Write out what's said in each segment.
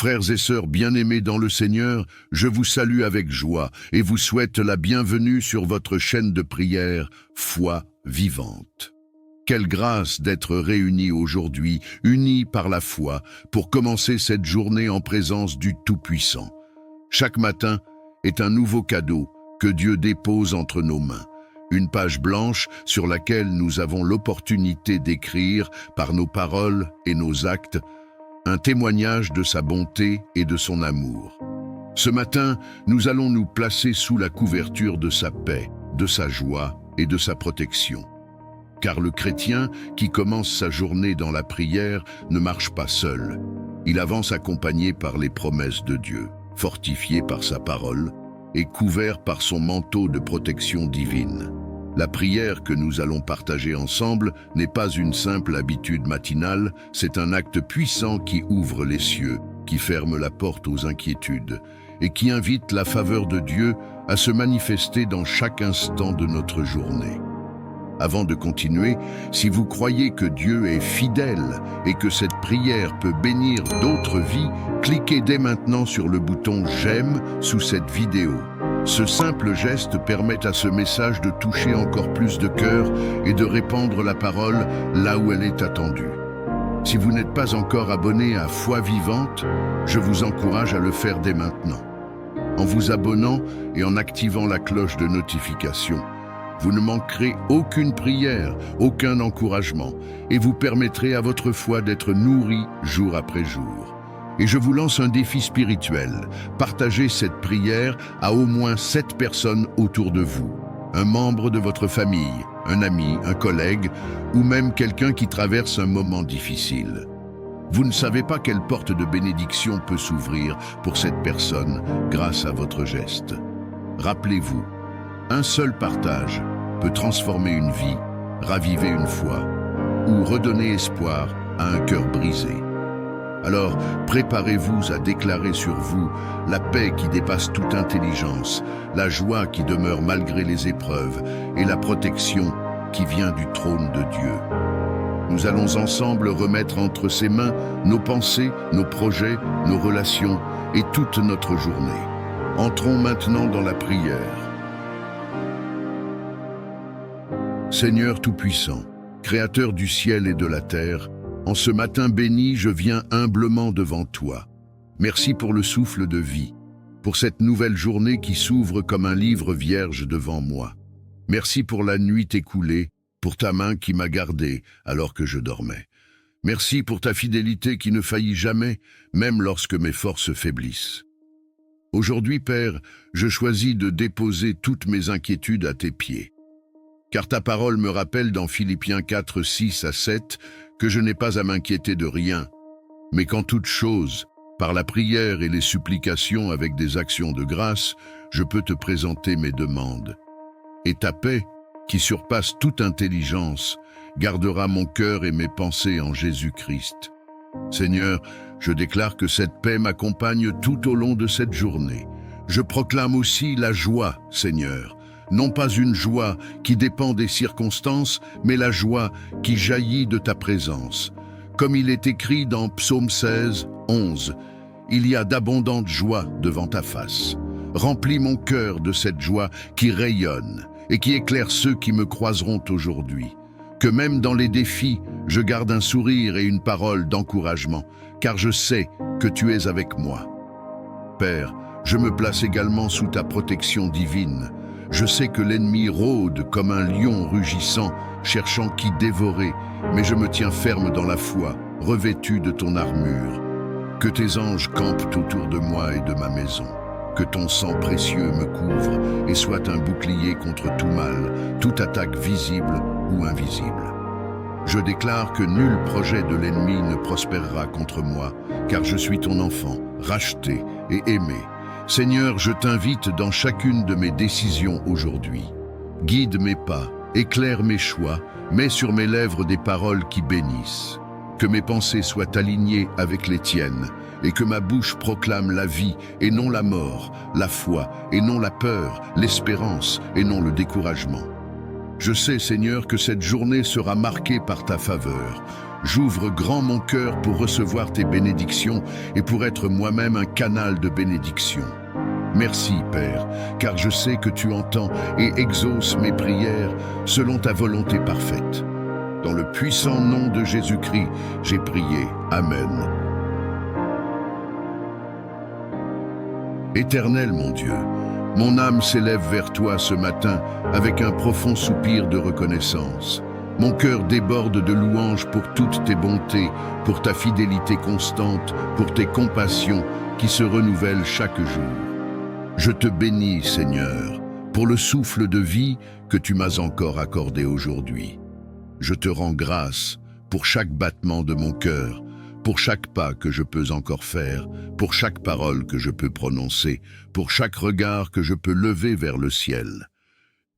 Frères et sœurs bien-aimés dans le Seigneur, je vous salue avec joie et vous souhaite la bienvenue sur votre chaîne de prière Foi vivante. Quelle grâce d'être réunis aujourd'hui, unis par la foi, pour commencer cette journée en présence du Tout-Puissant. Chaque matin est un nouveau cadeau que Dieu dépose entre nos mains. Une page blanche sur laquelle nous avons l'opportunité d'écrire, par nos paroles et nos actes, un témoignage de sa bonté et de son amour. Ce matin, nous allons nous placer sous la couverture de sa paix, de sa joie et de sa protection. Car le chrétien qui commence sa journée dans la prière ne marche pas seul. Il avance accompagné par les promesses de Dieu, fortifié par sa parole et couvert par son manteau de protection divine. La prière que nous allons partager ensemble n'est pas une simple habitude matinale, c'est un acte puissant qui ouvre les cieux, qui ferme la porte aux inquiétudes et qui invite la faveur de Dieu à se manifester dans chaque instant de notre journée. Avant de continuer, si vous croyez que Dieu est fidèle et que cette prière peut bénir d'autres vies, cliquez dès maintenant sur le bouton « J'aime » sous cette vidéo. Ce simple geste permet à ce message de toucher encore plus de cœurs et de répandre la parole là où elle est attendue. Si vous n'êtes pas encore abonné à Foi Vivante, je vous encourage à le faire dès maintenant. En vous abonnant et en activant la cloche de notification, vous ne manquerez aucune prière, aucun encouragement, et vous permettrez à votre foi d'être nourrie jour après jour. Et je vous lance un défi spirituel. Partagez cette prière à au moins 7 personnes autour de vous. Un membre de votre famille, un ami, un collègue, ou même quelqu'un qui traverse un moment difficile. Vous ne savez pas quelle porte de bénédiction peut s'ouvrir pour cette personne grâce à votre geste. Rappelez-vous, un seul partage peut transformer une vie, raviver une foi ou redonner espoir à un cœur brisé. Alors, préparez-vous à déclarer sur vous la paix qui dépasse toute intelligence, la joie qui demeure malgré les épreuves et la protection qui vient du trône de Dieu. Nous allons ensemble remettre entre ses mains nos pensées, nos projets, nos relations et toute notre journée. Entrons maintenant dans la prière. Seigneur Tout-Puissant, Créateur du ciel et de la terre, en ce matin béni, je viens humblement devant toi. Merci pour le souffle de vie, pour cette nouvelle journée qui s'ouvre comme un livre vierge devant moi. Merci pour la nuit écoulée, pour ta main qui m'a gardé alors que je dormais. Merci pour ta fidélité qui ne faillit jamais, même lorsque mes forces faiblissent. Aujourd'hui, Père, je choisis de déposer toutes mes inquiétudes à tes pieds. Car ta parole me rappelle dans Philippiens 4, 6 à 7, que je n'ai pas à m'inquiéter de rien, mais qu'en toute chose, par la prière et les supplications avec des actions de grâce, je peux te présenter mes demandes. Et ta paix, qui surpasse toute intelligence, gardera mon cœur et mes pensées en Jésus-Christ. Seigneur, je déclare que cette paix m'accompagne tout au long de cette journée. Je proclame aussi la joie, Seigneur, non pas une joie qui dépend des circonstances, mais la joie qui jaillit de ta présence. Comme il est écrit dans Psaume 16, 11, « Il y a d'abondantes joies devant ta face. Remplis mon cœur de cette joie qui rayonne et qui éclaire ceux qui me croiseront aujourd'hui. Que même dans les défis, je garde un sourire et une parole d'encouragement, car je sais que tu es avec moi. Père, je me place également sous ta protection divine. Je sais que l'ennemi rôde comme un lion rugissant, cherchant qui dévorer, mais je me tiens ferme dans la foi, revêtu de ton armure. Que tes anges campent autour de moi et de ma maison. Que ton sang précieux me couvre et soit un bouclier contre tout mal, toute attaque visible ou invisible. Je déclare que nul projet de l'ennemi ne prospérera contre moi, car je suis ton enfant, racheté et aimé. Seigneur, je t'invite dans chacune de mes décisions aujourd'hui. Guide mes pas, éclaire mes choix, mets sur mes lèvres des paroles qui bénissent. Que mes pensées soient alignées avec les tiennes, et que ma bouche proclame la vie et non la mort, la foi et non la peur, l'espérance et non le découragement. Je sais, Seigneur, que cette journée sera marquée par ta faveur. J'ouvre grand mon cœur pour recevoir tes bénédictions et pour être moi-même un canal de bénédiction. Merci, Père, car je sais que tu entends et exauces mes prières selon ta volonté parfaite. Dans le puissant nom de Jésus-Christ, j'ai prié. Amen. Éternel mon Dieu, mon âme s'élève vers toi ce matin avec un profond soupir de reconnaissance. Mon cœur déborde de louanges pour toutes tes bontés, pour ta fidélité constante, pour tes compassions qui se renouvellent chaque jour. Je te bénis, Seigneur, pour le souffle de vie que tu m'as encore accordé aujourd'hui. Je te rends grâce pour chaque battement de mon cœur, pour chaque pas que je peux encore faire, pour chaque parole que je peux prononcer, pour chaque regard que je peux lever vers le ciel.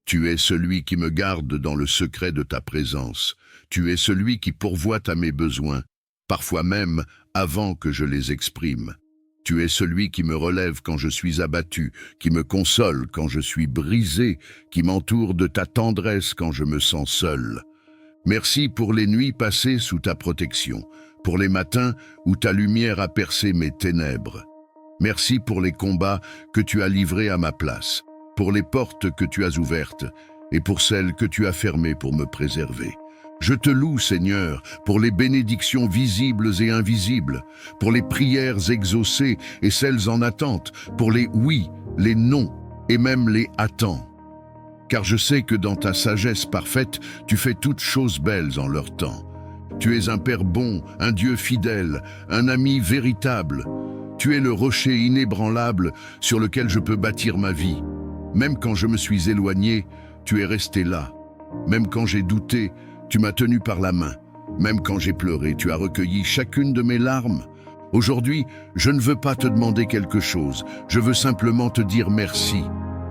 Tu es celui qui me garde dans le secret de ta présence. Tu es celui qui pourvoit à mes besoins, parfois même avant que je les exprime. Tu es celui qui me relève quand je suis abattu, qui me console quand je suis brisé, qui m'entoure de ta tendresse quand je me sens seul. Merci pour les nuits passées sous ta protection, pour les matins où ta lumière a percé mes ténèbres. Merci pour les combats que tu as livrés à ma place, pour les portes que tu as ouvertes et pour celles que tu as fermées pour me préserver. Je te loue, Seigneur, pour les bénédictions visibles et invisibles, pour les prières exaucées et celles en attente, pour les oui, les non et même les attends. Car je sais que dans ta sagesse parfaite, tu fais toutes choses belles en leur temps. Tu es un Père bon, un Dieu fidèle, un ami véritable. Tu es le rocher inébranlable sur lequel je peux bâtir ma vie. Même quand je me suis éloigné, tu es resté là. Même quand j'ai douté, tu m'as tenu par la main. Même quand j'ai pleuré, tu as recueilli chacune de mes larmes. Aujourd'hui, je ne veux pas te demander quelque chose, je veux simplement te dire merci.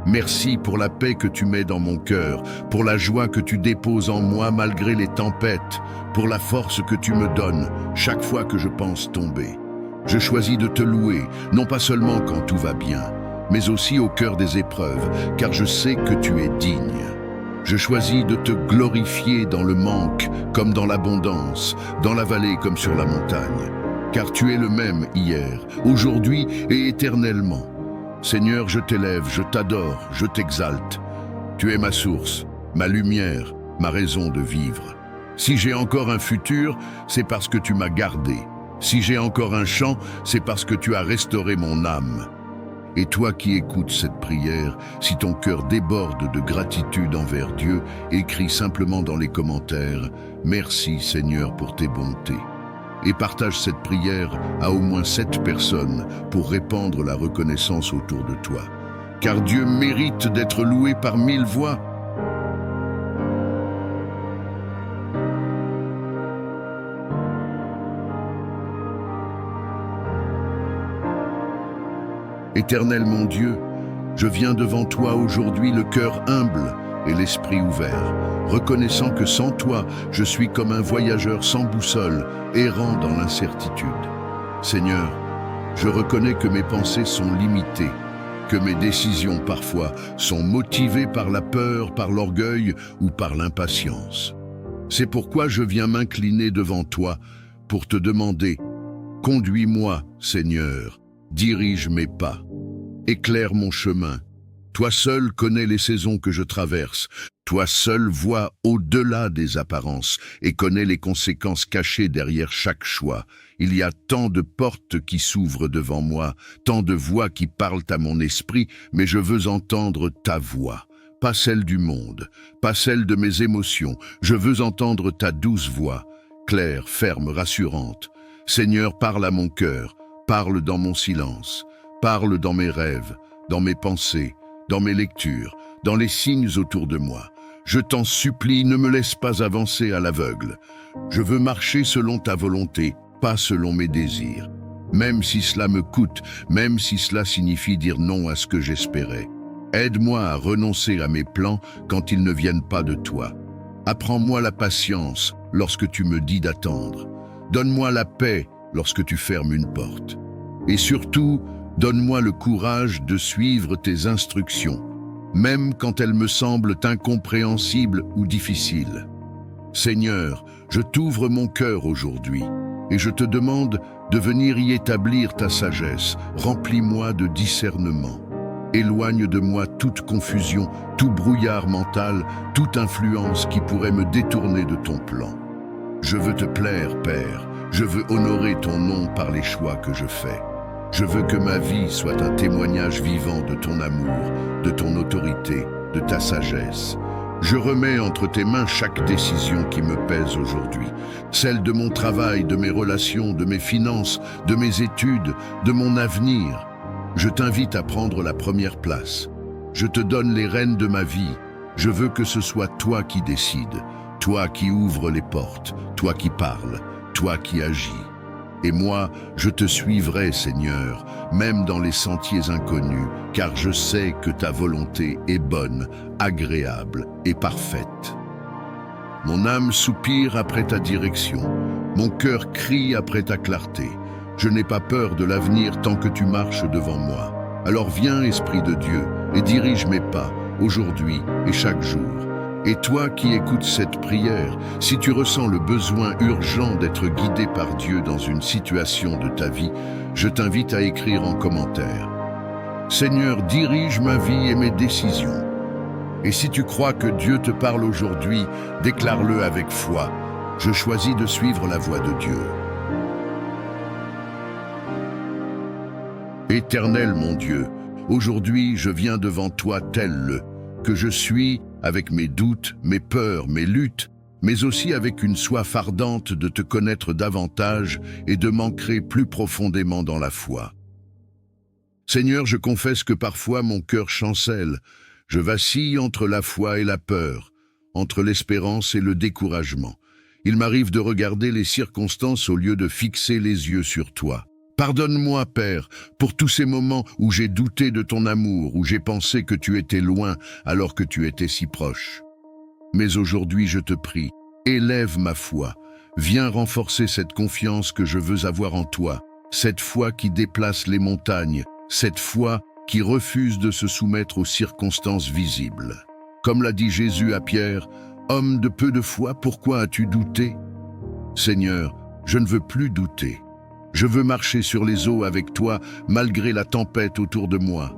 Merci pour la paix que tu mets dans mon cœur, pour la joie que tu déposes en moi malgré les tempêtes, pour la force que tu me donnes chaque fois que je pense tomber. Je choisis de te louer, non pas seulement quand tout va bien, mais aussi au cœur des épreuves, car je sais que tu es digne. Je choisis de te glorifier dans le manque comme dans l'abondance, dans la vallée comme sur la montagne, car tu es le même hier, aujourd'hui et éternellement. Seigneur, je t'élève, je t'adore, je t'exalte. Tu es ma source, ma lumière, ma raison de vivre. Si j'ai encore un futur, c'est parce que tu m'as gardé. Si j'ai encore un chant, c'est parce que tu as restauré mon âme. Et toi qui écoutes cette prière, si ton cœur déborde de gratitude envers Dieu, écris simplement dans les commentaires « Merci Seigneur pour tes bontés » et partage cette prière à au moins 7 personnes pour répandre la reconnaissance autour de toi. Car Dieu mérite d'être loué par 1000 voix. Éternel mon Dieu, je viens devant toi aujourd'hui le cœur humble et l'esprit ouvert, reconnaissant que sans toi, je suis comme un voyageur sans boussole, errant dans l'incertitude. Seigneur, je reconnais que mes pensées sont limitées, que mes décisions parfois sont motivées par la peur, par l'orgueil ou par l'impatience. C'est pourquoi je viens m'incliner devant toi pour te demander « Conduis-moi, Seigneur, dirige mes pas, éclaire mon chemin. Toi seul connais les saisons que je traverse. Toi seul vois au-delà des apparences et connais les conséquences cachées derrière chaque choix. Il y a tant de portes qui s'ouvrent devant moi, tant de voix qui parlent à mon esprit, mais je veux entendre ta voix. Pas celle du monde, pas celle de mes émotions. Je veux entendre ta douce voix, claire, ferme, rassurante. Seigneur, parle à mon cœur, parle dans mon silence, parle dans mes rêves, dans mes pensées, dans mes lectures, dans les signes autour de moi. Je t'en supplie, ne me laisse pas avancer à l'aveugle. Je veux marcher selon ta volonté, pas selon mes désirs. Même si cela me coûte, même si cela signifie dire non à ce que j'espérais. Aide-moi à renoncer à mes plans quand ils ne viennent pas de toi. Apprends-moi la patience lorsque tu me dis d'attendre. Donne-moi la paix lorsque tu fermes une porte. Et surtout, donne-moi le courage de suivre tes instructions, même quand elles me semblent incompréhensibles ou difficiles. Seigneur, je t'ouvre mon cœur aujourd'hui et je te demande de venir y établir ta sagesse. Remplis-moi de discernement. Éloigne de moi toute confusion, tout brouillard mental, toute influence qui pourrait me détourner de ton plan. Je veux te plaire, Père. Je veux honorer ton nom par les choix que je fais. Je veux que ma vie soit un témoignage vivant de ton amour, de ton autorité, de ta sagesse. Je remets entre tes mains chaque décision qui me pèse aujourd'hui, celle de mon travail, de mes relations, de mes finances, de mes études, de mon avenir. Je t'invite à prendre la première place. Je te donne les rênes de ma vie. Je veux que ce soit toi qui décides, toi qui ouvres les portes, toi qui parles, toi qui agis. Et moi, je te suivrai, Seigneur, même dans les sentiers inconnus, car je sais que ta volonté est bonne, agréable et parfaite. Mon âme soupire après ta direction, mon cœur crie après ta clarté. Je n'ai pas peur de l'avenir tant que tu marches devant moi. Alors viens, Esprit de Dieu, et dirige mes pas, aujourd'hui et chaque jour. Et toi qui écoutes cette prière, si tu ressens le besoin urgent d'être guidé par Dieu dans une situation de ta vie, je t'invite à écrire en commentaire. Seigneur, dirige ma vie et mes décisions. Et si tu crois que Dieu te parle aujourd'hui, déclare-le avec foi. Je choisis de suivre la voie de Dieu. Éternel mon Dieu, aujourd'hui je viens devant toi tel que je suis, avec mes doutes, mes peurs, mes luttes, mais aussi avec une soif ardente de te connaître davantage et de m'ancrer plus profondément dans la foi. Seigneur, je confesse que parfois mon cœur chancelle. Je vacille entre la foi et la peur, entre l'espérance et le découragement. Il m'arrive de regarder les circonstances au lieu de fixer les yeux sur toi. Pardonne-moi, Père, pour tous ces moments où j'ai douté de ton amour, où j'ai pensé que tu étais loin alors que tu étais si proche. Mais aujourd'hui, je te prie, élève ma foi. Viens renforcer cette confiance que je veux avoir en toi, cette foi qui déplace les montagnes, cette foi qui refuse de se soumettre aux circonstances visibles. Comme l'a dit Jésus à Pierre, « Homme de peu de foi, pourquoi as-tu douté ?» Seigneur, je ne veux plus douter. Je veux marcher sur les eaux avec toi malgré la tempête autour de moi.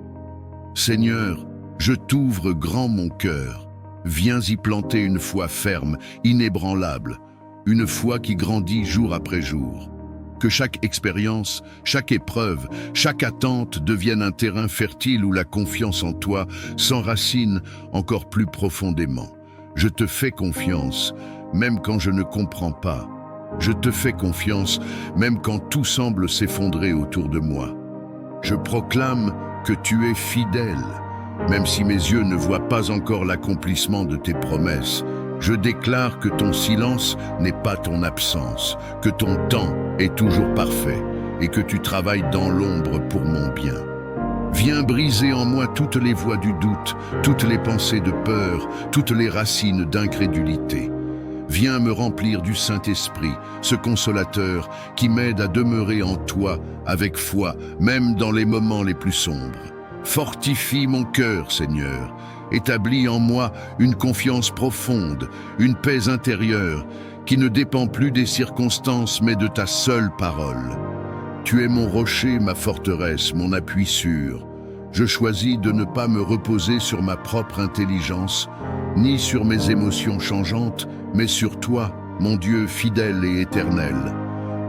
Seigneur, je t'ouvre grand mon cœur. Viens y planter une foi ferme, inébranlable, une foi qui grandit jour après jour. Que chaque expérience, chaque épreuve, chaque attente devienne un terrain fertile où la confiance en toi s'enracine encore plus profondément. Je te fais confiance, même quand je ne comprends pas. Je te fais confiance, même quand tout semble s'effondrer autour de moi. Je proclame que tu es fidèle, même si mes yeux ne voient pas encore l'accomplissement de tes promesses. Je déclare que ton silence n'est pas ton absence, que ton temps est toujours parfait et que tu travailles dans l'ombre pour mon bien. Viens briser en moi toutes les voies du doute, toutes les pensées de peur, toutes les racines d'incrédulité. Viens me remplir du Saint-Esprit, ce consolateur qui m'aide à demeurer en toi avec foi, même dans les moments les plus sombres. Fortifie mon cœur, Seigneur. Établis en moi une confiance profonde, une paix intérieure qui ne dépend plus des circonstances mais de ta seule parole. Tu es mon rocher, ma forteresse, mon appui sûr. Je choisis de ne pas me reposer sur ma propre intelligence, ni sur mes émotions changeantes, mais sur toi, mon Dieu fidèle et éternel.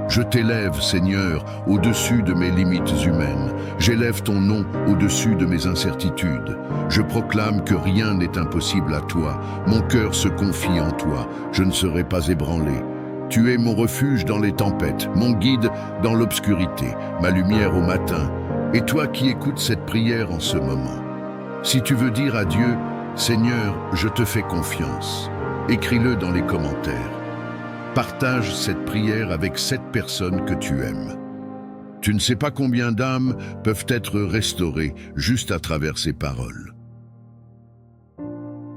Je t'élève, Seigneur, au-dessus de mes limites humaines. J'élève ton nom au-dessus de mes incertitudes. Je proclame que rien n'est impossible à toi. Mon cœur se confie en toi. Je ne serai pas ébranlé. Tu es mon refuge dans les tempêtes, mon guide dans l'obscurité, ma lumière au matin. Et toi qui écoutes cette prière en ce moment, si tu veux dire à Dieu, Seigneur, je te fais confiance, écris-le dans les commentaires. Partage cette prière avec 7 personnes que tu aimes. Tu ne sais pas combien d'âmes peuvent être restaurées juste à travers ces paroles.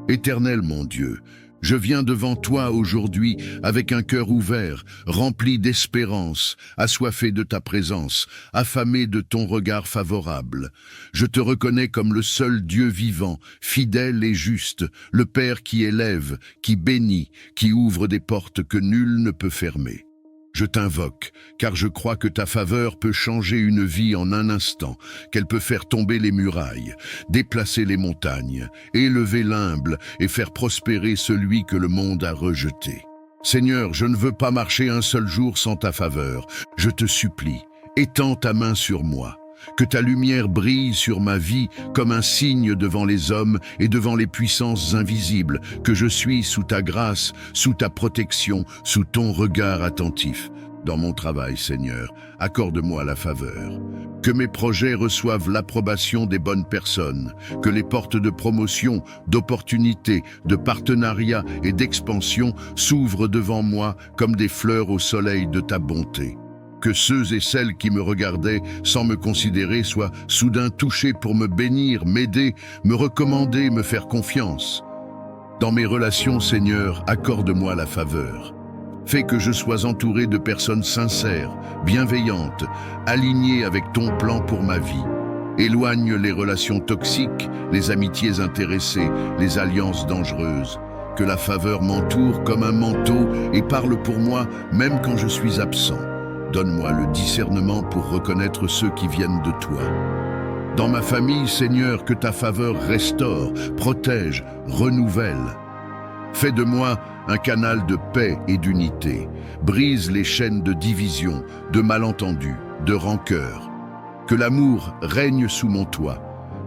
Éternel mon Dieu, Je viens devant toi aujourd'hui avec un cœur ouvert, rempli d'espérance, assoiffé de ta présence, affamé de ton regard favorable. Je te reconnais comme le seul Dieu vivant, fidèle et juste, le Père qui élève, qui bénit, qui ouvre des portes que nul ne peut fermer. Je t'invoque, car je crois que ta faveur peut changer une vie en un instant, qu'elle peut faire tomber les murailles, déplacer les montagnes, élever l'humble et faire prospérer celui que le monde a rejeté. Seigneur, je ne veux pas marcher un seul jour sans ta faveur. Je te supplie, étends ta main sur moi. Que ta lumière brille sur ma vie comme un signe devant les hommes et devant les puissances invisibles, que je suis sous ta grâce, sous ta protection, sous ton regard attentif. Dans mon travail, Seigneur, accorde-moi la faveur. Que mes projets reçoivent l'approbation des bonnes personnes, que les portes de promotion, d'opportunité, de partenariat et d'expansion s'ouvrent devant moi comme des fleurs au soleil de ta bonté. Que ceux et celles qui me regardaient sans me considérer soient soudain touchés pour me bénir, m'aider, me recommander, me faire confiance. Dans mes relations, Seigneur, accorde-moi la faveur. Fais que je sois entouré de personnes sincères, bienveillantes, alignées avec ton plan pour ma vie. Éloigne les relations toxiques, les amitiés intéressées, les alliances dangereuses. Que la faveur m'entoure comme un manteau et parle pour moi même quand je suis absent. Donne-moi le discernement pour reconnaître ceux qui viennent de toi. Dans ma famille, Seigneur, que ta faveur restaure, protège, renouvelle. Fais de moi un canal de paix et d'unité. Brise les chaînes de division, de malentendus, de rancœur. Que l'amour règne sous mon toit.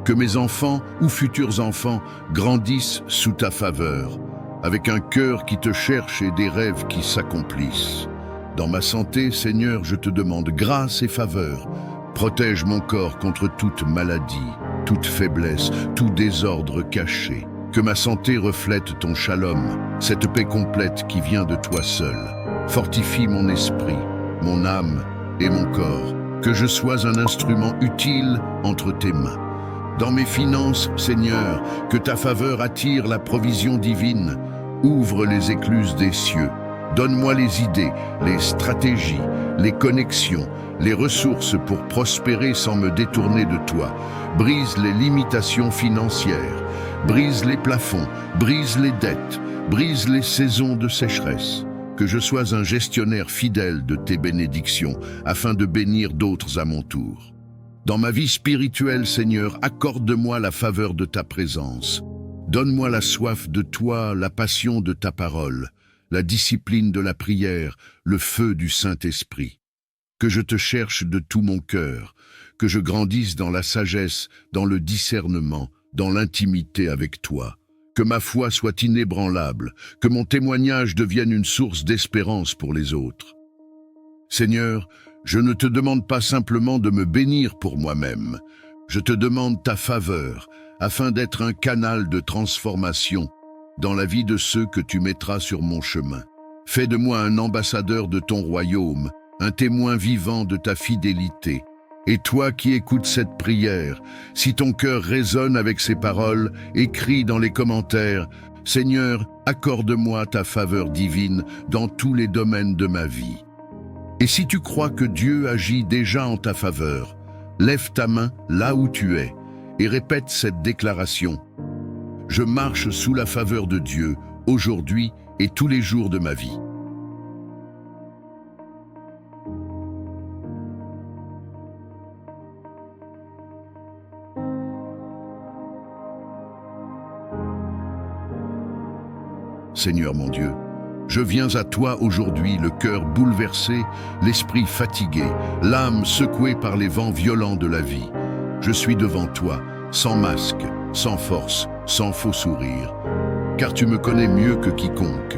Que mes enfants ou futurs enfants grandissent sous ta faveur, avec un cœur qui te cherche et des rêves qui s'accomplissent. Dans ma santé, Seigneur, je te demande grâce et faveur. Protège mon corps contre toute maladie, toute faiblesse, tout désordre caché. Que ma santé reflète ton shalom, cette paix complète qui vient de toi seul. Fortifie mon esprit, mon âme et mon corps. Que je sois un instrument utile entre tes mains. Dans mes finances, Seigneur, que ta faveur attire la provision divine. Ouvre les écluses des cieux. Donne-moi les idées, les stratégies, les connexions, les ressources pour prospérer sans me détourner de toi. Brise les limitations financières, brise les plafonds, brise les dettes, brise les saisons de sécheresse. Que je sois un gestionnaire fidèle de tes bénédictions, afin de bénir d'autres à mon tour. Dans ma vie spirituelle, Seigneur, accorde-moi la faveur de ta présence. Donne-moi la soif de toi, la passion de ta parole, la discipline de la prière, le feu du Saint-Esprit. Que je te cherche de tout mon cœur, que je grandisse dans la sagesse, dans le discernement, dans l'intimité avec toi. Que ma foi soit inébranlable, que mon témoignage devienne une source d'espérance pour les autres. Seigneur, je ne te demande pas simplement de me bénir pour moi-même, je te demande ta faveur, afin d'être un canal de transformation dans la vie de ceux que tu mettras sur mon chemin. Fais de moi un ambassadeur de ton royaume, un témoin vivant de ta fidélité. Et toi qui écoutes cette prière, si ton cœur résonne avec ces paroles, écris dans les commentaires « Seigneur, accorde-moi ta faveur divine dans tous les domaines de ma vie ». Et si tu crois que Dieu agit déjà en ta faveur, lève ta main là où tu es et répète cette déclaration. Je marche sous la faveur de Dieu, aujourd'hui et tous les jours de ma vie. Seigneur mon Dieu, je viens à toi aujourd'hui, le cœur bouleversé, l'esprit fatigué, l'âme secouée par les vents violents de la vie. Je suis devant toi, sans masque, sans force, sans faux sourire, car tu me connais mieux que quiconque.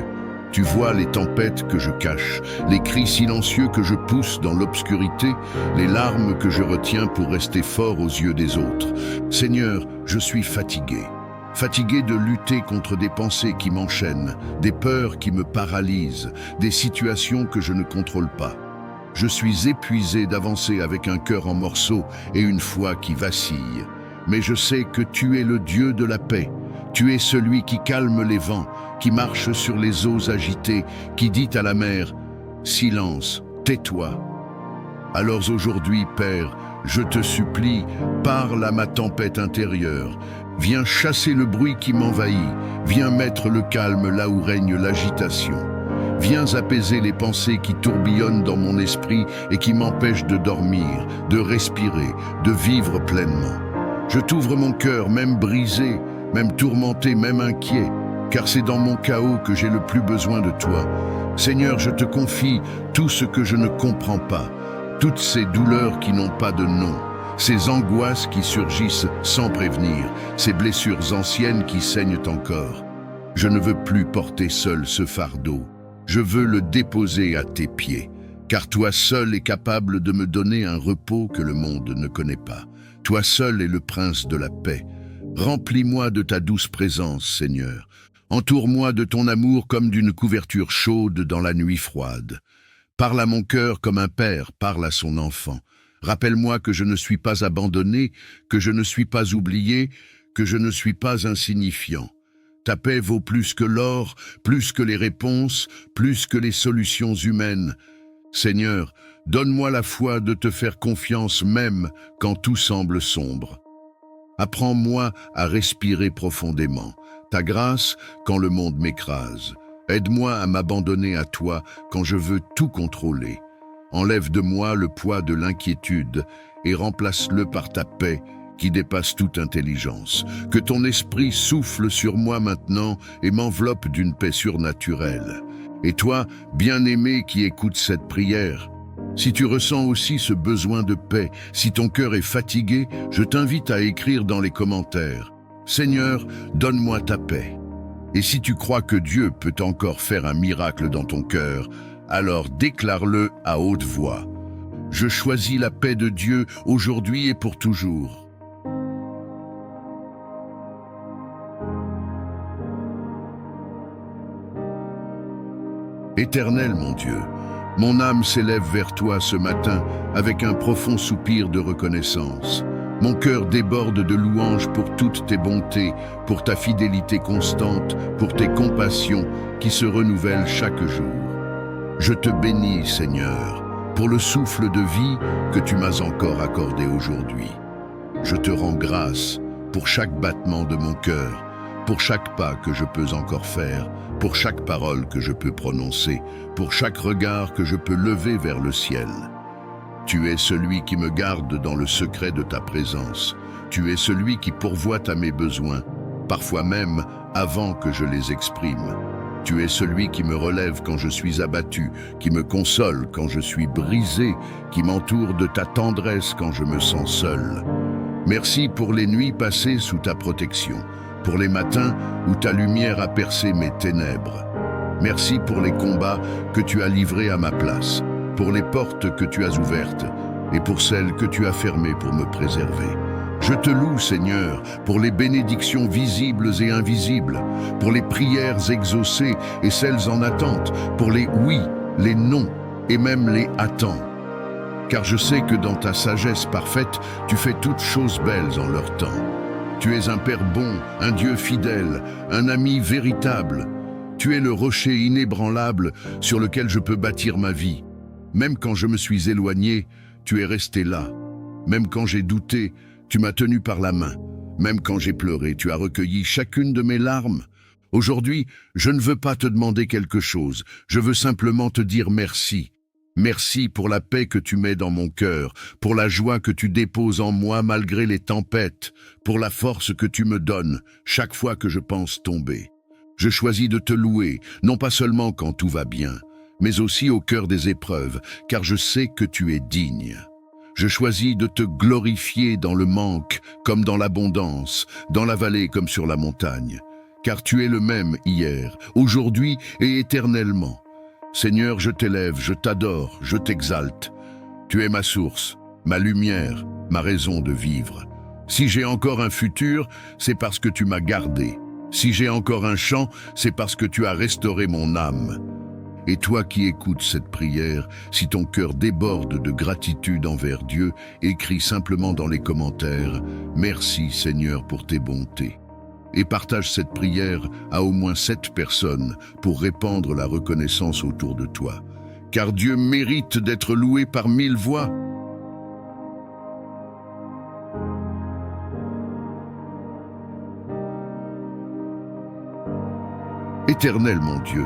Tu vois les tempêtes que je cache, les cris silencieux que je pousse dans l'obscurité, les larmes que je retiens pour rester fort aux yeux des autres. Seigneur, je suis fatigué. Fatigué de lutter contre des pensées qui m'enchaînent, des peurs qui me paralysent, des situations que je ne contrôle pas. Je suis épuisé d'avancer avec un cœur en morceaux et une foi qui vacille. Mais je sais que tu es le Dieu de la paix. Tu es celui qui calme les vents, qui marche sur les eaux agitées, qui dit à la mer « Silence, tais-toi ». Alors aujourd'hui, Père, je te supplie, parle à ma tempête intérieure. Viens chasser le bruit qui m'envahit. Viens mettre le calme là où règne l'agitation. Viens apaiser les pensées qui tourbillonnent dans mon esprit et qui m'empêchent de dormir, de respirer, de vivre pleinement. Je t'ouvre mon cœur, même brisé, même tourmenté, même inquiet, car c'est dans mon chaos que j'ai le plus besoin de toi. Seigneur, je te confie tout ce que je ne comprends pas, toutes ces douleurs qui n'ont pas de nom, ces angoisses qui surgissent sans prévenir, ces blessures anciennes qui saignent encore. Je ne veux plus porter seul ce fardeau. Je veux le déposer à tes pieds, car toi seul es capable de me donner un repos que le monde ne connaît pas. Toi seul es le prince de la paix. Remplis-moi de ta douce présence, Seigneur. Entoure-moi de ton amour comme d'une couverture chaude dans la nuit froide. Parle à mon cœur comme un père parle à son enfant. Rappelle-moi que je ne suis pas abandonné, que je ne suis pas oublié, que je ne suis pas insignifiant. Ta paix vaut plus que l'or, plus que les réponses, plus que les solutions humaines. Seigneur, donne-moi la foi de te faire confiance même quand tout semble sombre. Apprends-moi à respirer profondément, ta grâce quand le monde m'écrase. Aide-moi à m'abandonner à toi quand je veux tout contrôler. Enlève de moi le poids de l'inquiétude et remplace-le par ta paix qui dépasse toute intelligence. Que ton esprit souffle sur moi maintenant et m'enveloppe d'une paix surnaturelle. Et toi, bien-aimé qui écoutes cette prière, si tu ressens aussi ce besoin de paix, si ton cœur est fatigué, je t'invite à écrire dans les commentaires « Seigneur, donne-moi ta paix ». Et si tu crois que Dieu peut encore faire un miracle dans ton cœur, alors déclare-le à haute voix. Je choisis la paix de Dieu aujourd'hui et pour toujours. Éternel mon Dieu, mon âme s'élève vers toi ce matin avec un profond soupir de reconnaissance. Mon cœur déborde de louanges pour toutes tes bontés, pour ta fidélité constante, pour tes compassions qui se renouvellent chaque jour. Je te bénis, Seigneur, pour le souffle de vie que tu m'as encore accordé aujourd'hui. Je te rends grâce pour chaque battement de mon cœur, pour chaque pas que je peux encore faire, pour chaque parole que je peux prononcer, pour chaque regard que je peux lever vers le ciel. Tu es celui qui me garde dans le secret de ta présence. Tu es celui qui pourvoit à mes besoins, parfois même avant que je les exprime. Tu es celui qui me relève quand je suis abattu, qui me console quand je suis brisé, qui m'entoure de ta tendresse quand je me sens seul. Merci pour les nuits passées sous ta protection, pour les matins où ta lumière a percé mes ténèbres. Merci pour les combats que tu as livrés à ma place, pour les portes que tu as ouvertes et pour celles que tu as fermées pour me préserver. Je te loue, Seigneur, pour les bénédictions visibles et invisibles, pour les prières exaucées et celles en attente, pour les oui, les non et même les attends. Car je sais que dans ta sagesse parfaite, tu fais toutes choses belles en leur temps. Tu es un Père bon, un Dieu fidèle, un ami véritable. Tu es le rocher inébranlable sur lequel je peux bâtir ma vie. Même quand je me suis éloigné, tu es resté là. Même quand j'ai douté, tu m'as tenu par la main. Même quand j'ai pleuré, tu as recueilli chacune de mes larmes. Aujourd'hui, je ne veux pas te demander quelque chose. Je veux simplement te dire merci. Merci pour la paix que tu mets dans mon cœur, pour la joie que tu déposes en moi malgré les tempêtes, pour la force que tu me donnes chaque fois que je pense tomber. Je choisis de te louer, non pas seulement quand tout va bien, mais aussi au cœur des épreuves, car je sais que tu es digne. Je choisis de te glorifier dans le manque comme dans l'abondance, dans la vallée comme sur la montagne, car tu es le même hier, aujourd'hui et éternellement. Seigneur, je t'élève, je t'adore, je t'exalte. Tu es ma source, ma lumière, ma raison de vivre. Si j'ai encore un futur, c'est parce que tu m'as gardé. Si j'ai encore un chant, c'est parce que tu as restauré mon âme. Et toi qui écoutes cette prière, si ton cœur déborde de gratitude envers Dieu, écris simplement dans les commentaires « Merci Seigneur pour tes bontés ». et partage cette prière à au moins 7 personnes pour répandre la reconnaissance autour de toi. Car Dieu mérite d'être loué par 1000 voix. Éternel mon Dieu,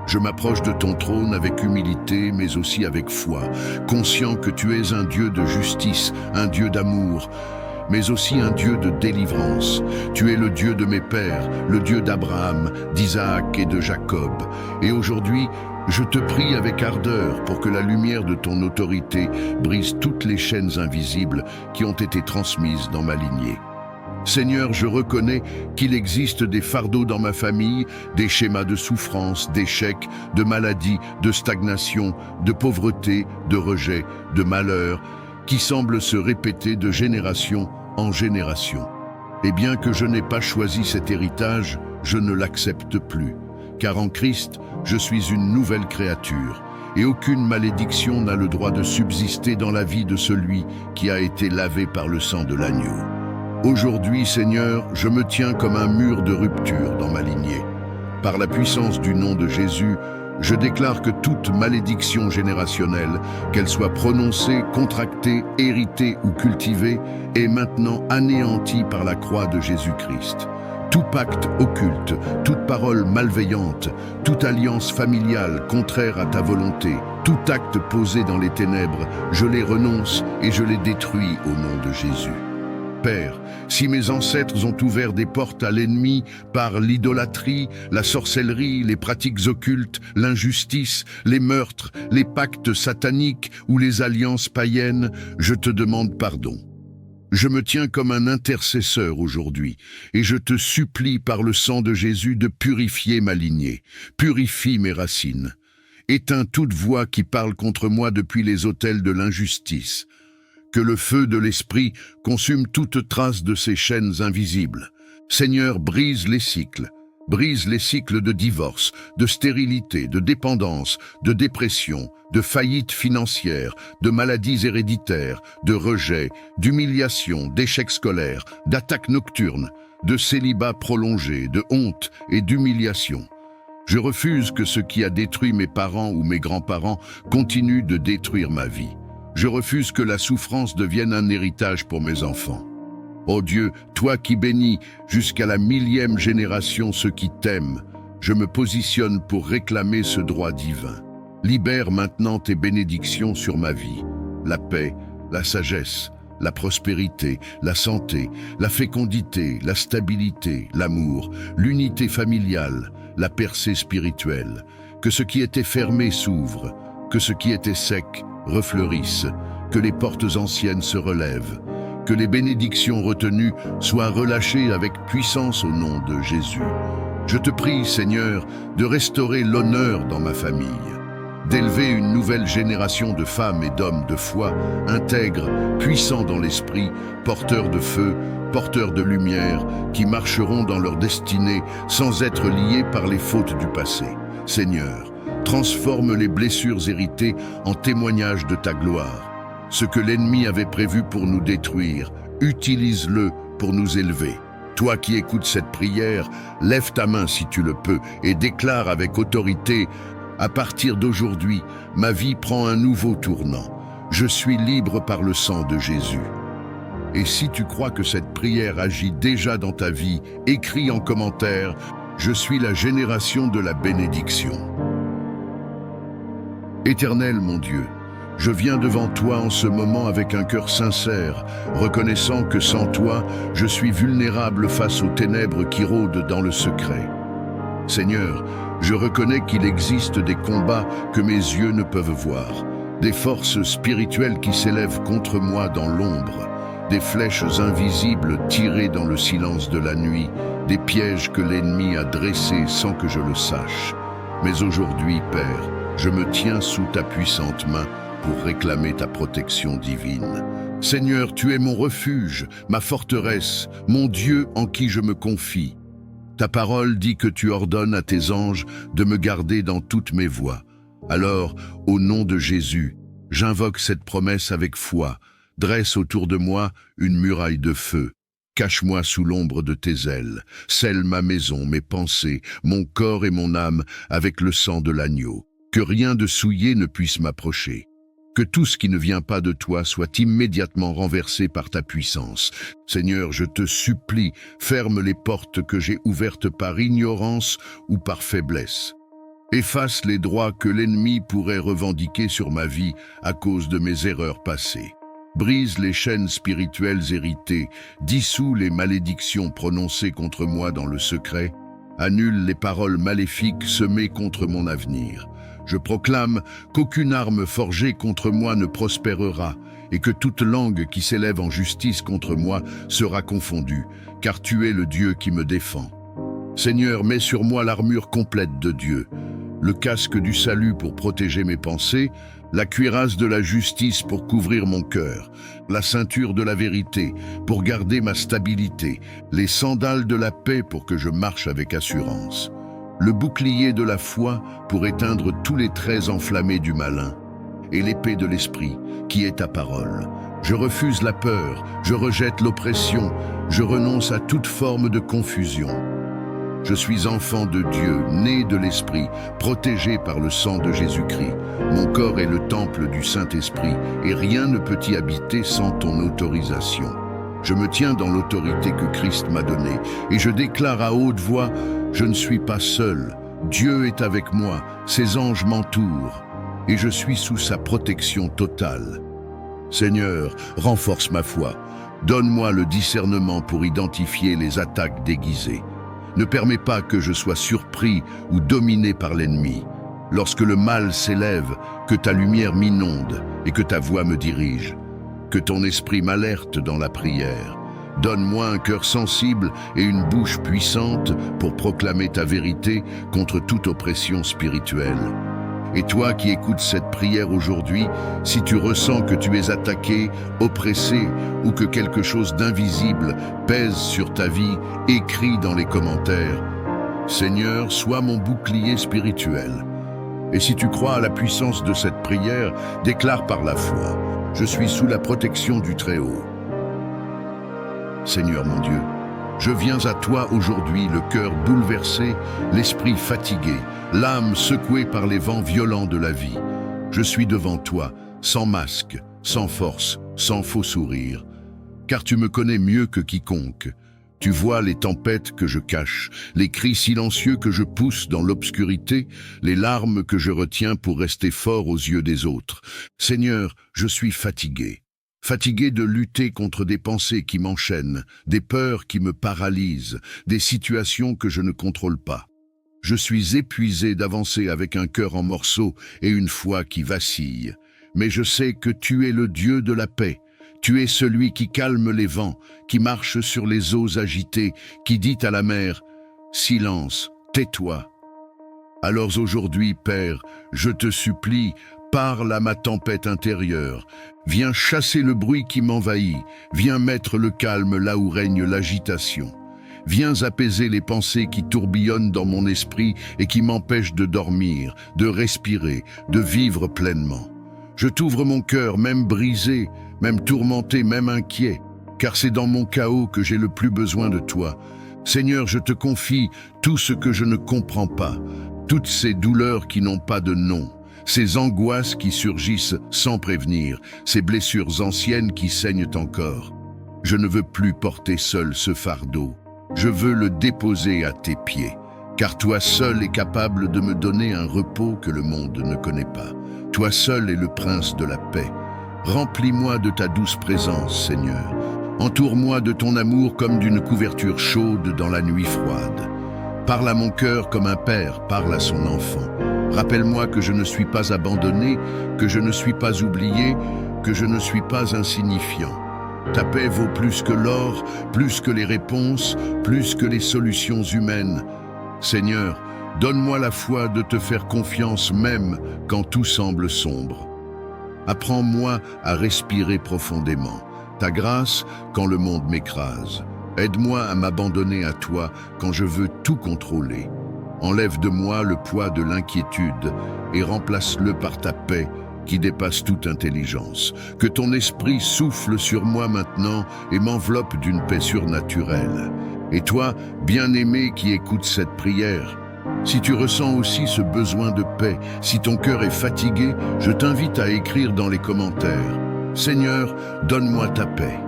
je m'approche de ton trône avec humilité, mais aussi avec foi, conscient que tu es un Dieu de justice, un Dieu d'amour, mais aussi un Dieu de délivrance. Tu es le Dieu de mes pères, le Dieu d'Abraham, d'Isaac et de Jacob. Et aujourd'hui, je te prie avec ardeur pour que la lumière de ton autorité brise toutes les chaînes invisibles qui ont été transmises dans ma lignée. Seigneur, je reconnais qu'il existe des fardeaux dans ma famille, des schémas de souffrance, d'échec, de maladie, de stagnation, de pauvreté, de rejet, de malheur, qui semblent se répéter de génération en génération. Et bien que je n'ai pas choisi cet héritage, je ne l'accepte plus, car en Christ, je suis une nouvelle créature, et aucune malédiction n'a le droit de subsister dans la vie de celui qui a été lavé par le sang de l'agneau. Aujourd'hui, Seigneur, je me tiens comme un mur de rupture dans ma lignée. Par la puissance du nom de Jésus, je déclare que toute malédiction générationnelle, qu'elle soit prononcée, contractée, héritée ou cultivée, est maintenant anéantie par la croix de Jésus-Christ. Tout pacte occulte, toute parole malveillante, toute alliance familiale contraire à ta volonté, tout acte posé dans les ténèbres, je les renonce et je les détruis au nom de Jésus. Père, si mes ancêtres ont ouvert des portes à l'ennemi par l'idolâtrie, la sorcellerie, les pratiques occultes, l'injustice, les meurtres, les pactes sataniques ou les alliances païennes, je te demande pardon. Je me tiens comme un intercesseur aujourd'hui et je te supplie par le sang de Jésus de purifier ma lignée, purifie mes racines. Éteins toute voix qui parle contre moi depuis les autels de l'injustice. Que le feu de l'Esprit consume toute trace de ces chaînes invisibles. Seigneur, brise les cycles de divorce, de stérilité, de dépendance, de dépression, de faillite financière, de maladies héréditaires, de rejet, d'humiliation, d'échecs scolaires, d'attaques nocturnes, de célibat prolongé, de honte et d'humiliation. Je refuse que ce qui a détruit mes parents ou mes grands-parents continue de détruire ma vie. Je refuse que la souffrance devienne un héritage pour mes enfants. Ô Dieu, toi qui bénis jusqu'à la 1000e génération ceux qui t'aiment, je me positionne pour réclamer ce droit divin. Libère maintenant tes bénédictions sur ma vie, la paix, la sagesse, la prospérité, la santé, la fécondité, la stabilité, l'amour, l'unité familiale, la percée spirituelle. Que ce qui était fermé s'ouvre, que ce qui était sec refleurissent, que les portes anciennes se relèvent, que les bénédictions retenues soient relâchées avec puissance au nom de Jésus. Je te prie, Seigneur, de restaurer l'honneur dans ma famille, d'élever une nouvelle génération de femmes et d'hommes de foi, intègres, puissants dans l'esprit, porteurs de feu, porteurs de lumière, qui marcheront dans leur destinée sans être liés par les fautes du passé. Seigneur, transforme les blessures héritées en témoignages de ta gloire. Ce que l'ennemi avait prévu pour nous détruire, utilise-le pour nous élever. Toi qui écoutes cette prière, lève ta main si tu le peux et déclare avec autorité: à partir d'aujourd'hui, ma vie prend un nouveau tournant. Je suis libre par le sang de Jésus. Et si tu crois que cette prière agit déjà dans ta vie, écris en commentaire: je suis la génération de la bénédiction. Éternel mon Dieu, je viens devant toi en ce moment avec un cœur sincère, reconnaissant que sans toi, je suis vulnérable face aux ténèbres qui rôdent dans le secret. Seigneur, je reconnais qu'il existe des combats que mes yeux ne peuvent voir, des forces spirituelles qui s'élèvent contre moi dans l'ombre, des flèches invisibles tirées dans le silence de la nuit, des pièges que l'ennemi a dressés sans que je le sache. Mais aujourd'hui, Père, je me tiens sous ta puissante main pour réclamer ta protection divine. Seigneur, tu es mon refuge, ma forteresse, mon Dieu en qui je me confie. Ta parole dit que tu ordonnes à tes anges de me garder dans toutes mes voies. Alors, au nom de Jésus, j'invoque cette promesse avec foi. Dresse autour de moi une muraille de feu. Cache-moi sous l'ombre de tes ailes, scelle ma maison, mes pensées, mon corps et mon âme avec le sang de l'agneau. Que rien de souillé ne puisse m'approcher. Que tout ce qui ne vient pas de toi soit immédiatement renversé par ta puissance. Seigneur, je te supplie, ferme les portes que j'ai ouvertes par ignorance ou par faiblesse. Efface les droits que l'ennemi pourrait revendiquer sur ma vie à cause de mes erreurs passées. Brise les chaînes spirituelles héritées, dissous les malédictions prononcées contre moi dans le secret, annule les paroles maléfiques semées contre mon avenir. Je proclame qu'aucune arme forgée contre moi ne prospérera et que toute langue qui s'élève en justice contre moi sera confondue, car tu es le Dieu qui me défend. Seigneur, mets sur moi l'armure complète de Dieu, le casque du salut pour protéger mes pensées, la cuirasse de la justice pour couvrir mon cœur, la ceinture de la vérité pour garder ma stabilité, les sandales de la paix pour que je marche avec assurance, le bouclier de la foi pour éteindre tous les traits enflammés du malin, et l'épée de l'esprit qui est ta parole. Je refuse la peur, je rejette l'oppression, je renonce à toute forme de confusion. Je suis enfant de Dieu, né de l'Esprit, protégé par le sang de Jésus-Christ. Mon corps est le temple du Saint-Esprit, et rien ne peut y habiter sans ton autorisation. Je me tiens dans l'autorité que Christ m'a donnée, et je déclare à haute voix, je ne suis pas seul. Dieu est avec moi, ses anges m'entourent, et je suis sous sa protection totale. Seigneur, renforce ma foi. Donne-moi le discernement pour identifier les attaques déguisées. Ne permets pas que je sois surpris ou dominé par l'ennemi. Lorsque le mal s'élève, que ta lumière m'inonde et que ta voix me dirige. Que ton esprit m'alerte dans la prière. Donne-moi un cœur sensible et une bouche puissante pour proclamer ta vérité contre toute oppression spirituelle. Et toi qui écoutes cette prière aujourd'hui, si tu ressens que tu es attaqué, oppressé ou que quelque chose d'invisible pèse sur ta vie, écris dans les commentaires « Seigneur, sois mon bouclier spirituel ». Et si tu crois à la puissance de cette prière, déclare par la foi « Je suis sous la protection du Très-Haut ». Seigneur mon Dieu, je viens à toi aujourd'hui, le cœur bouleversé, l'esprit fatigué, l'âme secouée par les vents violents de la vie. Je suis devant toi, sans masque, sans force, sans faux sourire. Car tu me connais mieux que quiconque. Tu vois les tempêtes que je cache, les cris silencieux que je pousse dans l'obscurité, les larmes que je retiens pour rester fort aux yeux des autres. Seigneur, je suis fatigué. Fatigué de lutter contre des pensées qui m'enchaînent, des peurs qui me paralysent, des situations que je ne contrôle pas. Je suis épuisé d'avancer avec un cœur en morceaux et une foi qui vacille. Mais je sais que tu es le Dieu de la paix. Tu es celui qui calme les vents, qui marche sur les eaux agitées, qui dit à la mer « Silence, tais-toi ». Alors aujourd'hui, Père, je te supplie, parle à ma tempête intérieure. Viens chasser le bruit qui m'envahit. Viens mettre le calme là où règne l'agitation. Viens apaiser les pensées qui tourbillonnent dans mon esprit et qui m'empêchent de dormir, de respirer, de vivre pleinement. Je t'ouvre mon cœur, même brisé, même tourmenté, même inquiet, car c'est dans mon chaos que j'ai le plus besoin de toi. Seigneur, je te confie tout ce que je ne comprends pas, toutes ces douleurs qui n'ont pas de nom, ces angoisses qui surgissent sans prévenir, ces blessures anciennes qui saignent encore. Je ne veux plus porter seul ce fardeau. Je veux le déposer à tes pieds, car toi seul es capable de me donner un repos que le monde ne connaît pas. Toi seul es le prince de la paix. Remplis-moi de ta douce présence, Seigneur. Entoure-moi de ton amour comme d'une couverture chaude dans la nuit froide. Parle à mon cœur comme un père parle à son enfant. Rappelle-moi que je ne suis pas abandonné, que je ne suis pas oublié, que je ne suis pas insignifiant. Ta paix vaut plus que l'or, plus que les réponses, plus que les solutions humaines. Seigneur, donne-moi la foi de te faire confiance même quand tout semble sombre. Apprends-moi à respirer profondément, ta grâce quand le monde m'écrase. Aide-moi à m'abandonner à toi quand je veux tout contrôler. Enlève de moi le poids de l'inquiétude et remplace-le par ta paix, qui dépasse toute intelligence. Que ton esprit souffle sur moi maintenant et m'enveloppe d'une paix surnaturelle. Et toi, bien-aimé qui écoute cette prière, si tu ressens aussi ce besoin de paix, si ton cœur est fatigué, je t'invite à écrire dans les commentaires « Seigneur, donne-moi ta paix ».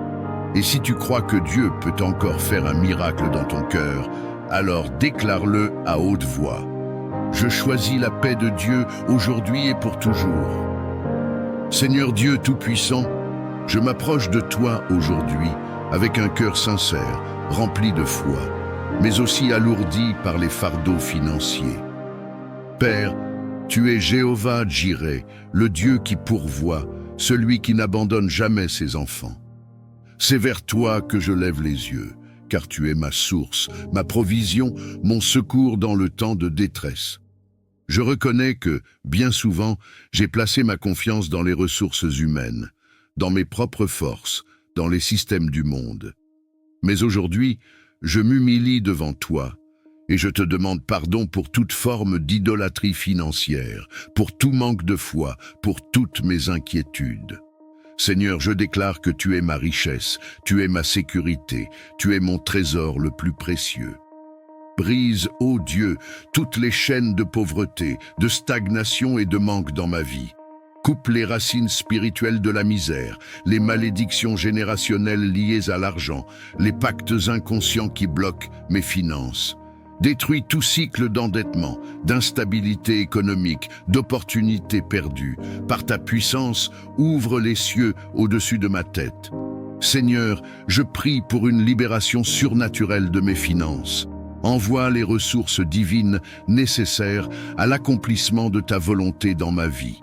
Et si tu crois que Dieu peut encore faire un miracle dans ton cœur, alors déclare-le à haute voix. Je choisis la paix de Dieu aujourd'hui et pour toujours. Seigneur Dieu Tout-Puissant, je m'approche de toi aujourd'hui avec un cœur sincère, rempli de foi, mais aussi alourdi par les fardeaux financiers. Père, tu es Jéhovah Jireh, le Dieu qui pourvoit, celui qui n'abandonne jamais ses enfants. C'est vers toi que je lève les yeux, car tu es ma source, ma provision, mon secours dans le temps de détresse. Je reconnais que, bien souvent, j'ai placé ma confiance dans les ressources humaines, dans mes propres forces, dans les systèmes du monde. Mais aujourd'hui, je m'humilie devant toi et je te demande pardon pour toute forme d'idolâtrie financière, pour tout manque de foi, pour toutes mes inquiétudes. Seigneur, je déclare que tu es ma richesse, tu es ma sécurité, tu es mon trésor le plus précieux. Brise, ô Dieu, toutes les chaînes de pauvreté, de stagnation et de manque dans ma vie. Coupe les racines spirituelles de la misère, les malédictions générationnelles liées à l'argent, les pactes inconscients qui bloquent mes finances. Détruis tout cycle d'endettement, d'instabilité économique, d'opportunités perdues. Par ta puissance, ouvre les cieux au-dessus de ma tête. Seigneur, je prie pour une libération surnaturelle de mes finances. Envoie les ressources divines nécessaires à l'accomplissement de ta volonté dans ma vie.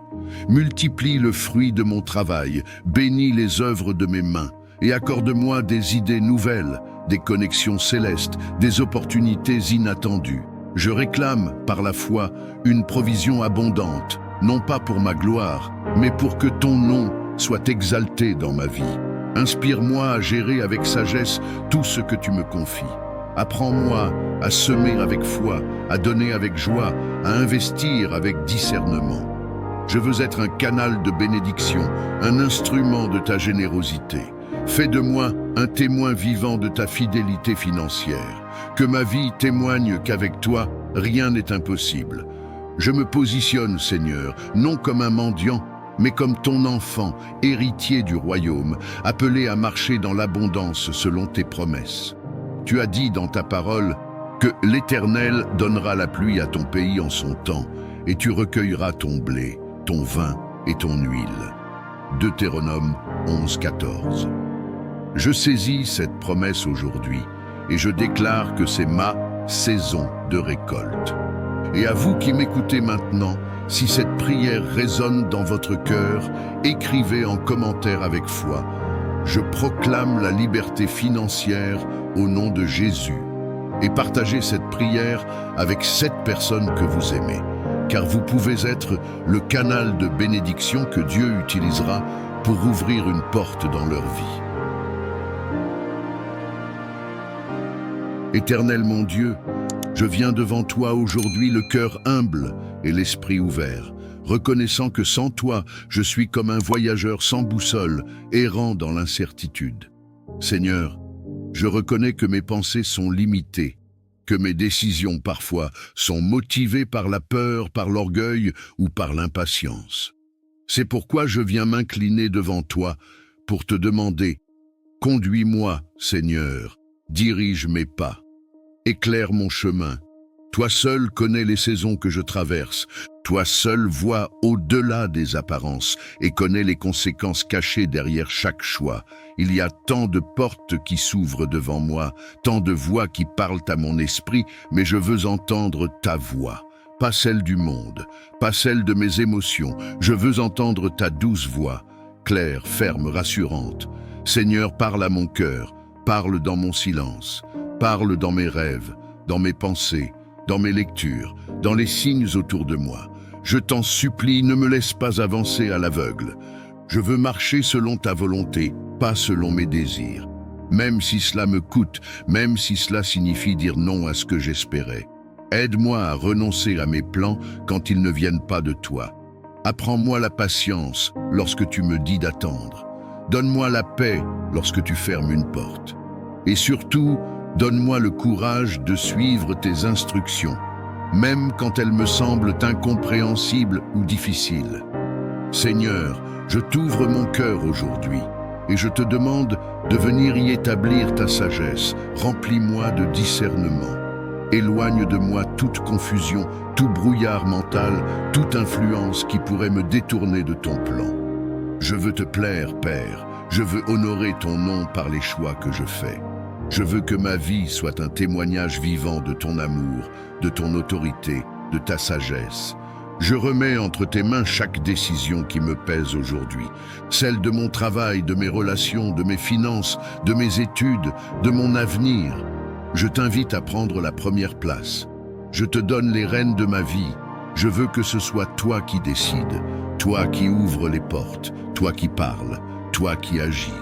Multiplie le fruit de mon travail, bénis les œuvres de mes mains et accorde-moi des idées nouvelles, des connexions célestes, des opportunités inattendues. Je réclame, par la foi, une provision abondante, non pas pour ma gloire, mais pour que ton nom soit exalté dans ma vie. Inspire-moi à gérer avec sagesse tout ce que tu me confies. Apprends-moi à semer avec foi, à donner avec joie, à investir avec discernement. Je veux être un canal de bénédiction, un instrument de ta générosité. Fais de moi un témoin vivant de ta fidélité financière. Que ma vie témoigne qu'avec toi, rien n'est impossible. Je me positionne, Seigneur, non comme un mendiant, mais comme ton enfant, héritier du royaume, appelé à marcher dans l'abondance selon tes promesses. Tu as dit dans ta parole que l'Éternel donnera la pluie à ton pays en son temps, et tu recueilleras ton blé, ton vin et ton huile. Deutéronome 11:14. Je saisis cette promesse aujourd'hui et je déclare que c'est ma saison de récolte. Et à vous qui m'écoutez maintenant, si cette prière résonne dans votre cœur, écrivez en commentaire avec foi. Je proclame la liberté financière au nom de Jésus. Et partagez cette prière avec 7 personnes que vous aimez, car vous pouvez être le canal de bénédiction que Dieu utilisera pour ouvrir une porte dans leur vie. Éternel mon Dieu, je viens devant toi aujourd'hui le cœur humble et l'esprit ouvert, reconnaissant que sans toi, je suis comme un voyageur sans boussole, errant dans l'incertitude. Seigneur, je reconnais que mes pensées sont limitées, que mes décisions parfois sont motivées par la peur, par l'orgueil ou par l'impatience. C'est pourquoi je viens m'incliner devant toi pour te demander « Conduis-moi, Seigneur, dirige mes pas, éclaire mon chemin. Toi seul connais les saisons que je traverse. Toi seul vois au-delà des apparences et connais les conséquences cachées derrière chaque choix. Il y a tant de portes qui s'ouvrent devant moi, tant de voix qui parlent à mon esprit, mais je veux entendre ta voix. Pas celle du monde, pas celle de mes émotions. Je veux entendre ta douce voix, claire, ferme, rassurante. Seigneur, parle à mon cœur, parle dans mon silence, parle dans mes rêves, dans mes pensées, dans mes lectures, dans les signes autour de moi. Je t'en supplie, ne me laisse pas avancer à l'aveugle. Je veux marcher selon ta volonté, pas selon mes désirs. Même si cela me coûte, même si cela signifie dire non à ce que j'espérais. Aide-moi à renoncer à mes plans quand ils ne viennent pas de toi. Apprends-moi la patience lorsque tu me dis d'attendre. Donne-moi la paix lorsque tu fermes une porte. Et surtout, donne-moi le courage de suivre tes instructions, même quand elles me semblent incompréhensibles ou difficiles. Seigneur, je t'ouvre mon cœur aujourd'hui et je te demande de venir y établir ta sagesse. Remplis-moi de discernement. Éloigne de moi toute confusion, tout brouillard mental, toute influence qui pourrait me détourner de ton plan. Je veux te plaire, Père. Je veux honorer ton nom par les choix que je fais. Je veux que ma vie soit un témoignage vivant de ton amour, de ton autorité, de ta sagesse. Je remets entre tes mains chaque décision qui me pèse aujourd'hui, celle de mon travail, de mes relations, de mes finances, de mes études, de mon avenir. Je t'invite à prendre la première place. Je te donne les rênes de ma vie. Je veux que ce soit toi qui décides, toi qui ouvres les portes, toi qui parles, toi qui agis.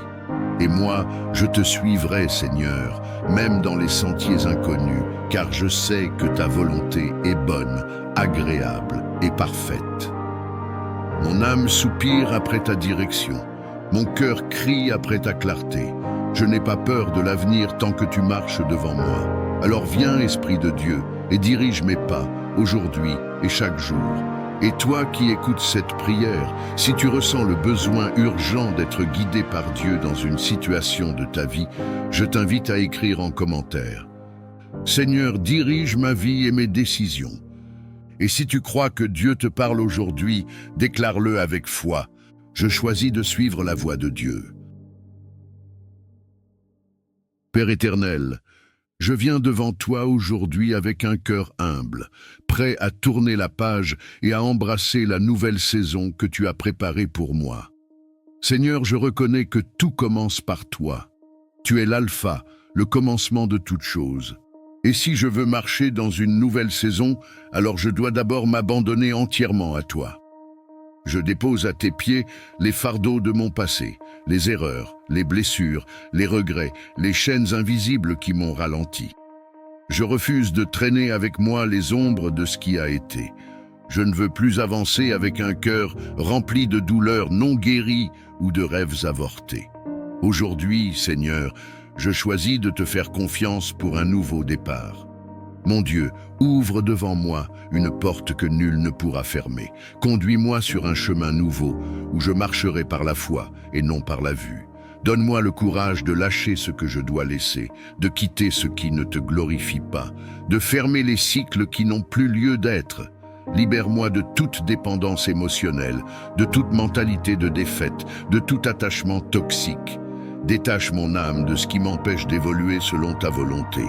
Et moi, je te suivrai, Seigneur, même dans les sentiers inconnus, car je sais que ta volonté est bonne, agréable et parfaite. Mon âme soupire après ta direction. Mon cœur crie après ta clarté. Je n'ai pas peur de l'avenir tant que tu marches devant moi. Alors viens, Esprit de Dieu, et dirige mes pas, aujourd'hui et chaque jour. Et toi qui écoutes cette prière, si tu ressens le besoin urgent d'être guidé par Dieu dans une situation de ta vie, je t'invite à écrire en commentaire. Seigneur, dirige ma vie et mes décisions. Et si tu crois que Dieu te parle aujourd'hui, déclare-le avec foi. Je choisis de suivre la voie de Dieu. Père éternel, je viens devant toi aujourd'hui avec un cœur humble, prêt à tourner la page et à embrasser la nouvelle saison que tu as préparée pour moi. Seigneur, je reconnais que tout commence par toi. Tu es l'alpha, le commencement de toute chose. Et si je veux marcher dans une nouvelle saison, alors je dois d'abord m'abandonner entièrement à toi. Je dépose à tes pieds les fardeaux de mon passé, les erreurs, les blessures, les regrets, les chaînes invisibles qui m'ont ralenti. Je refuse de traîner avec moi les ombres de ce qui a été. Je ne veux plus avancer avec un cœur rempli de douleurs non guéries ou de rêves avortés. Aujourd'hui, Seigneur, je choisis de te faire confiance pour un nouveau départ. Mon Dieu, ouvre devant moi une porte que nul ne pourra fermer. Conduis-moi sur un chemin nouveau où je marcherai par la foi et non par la vue. Donne-moi le courage de lâcher ce que je dois laisser, de quitter ce qui ne te glorifie pas, de fermer les cycles qui n'ont plus lieu d'être. Libère-moi de toute dépendance émotionnelle, de toute mentalité de défaite, de tout attachement toxique. Détache mon âme de ce qui m'empêche d'évoluer selon ta volonté.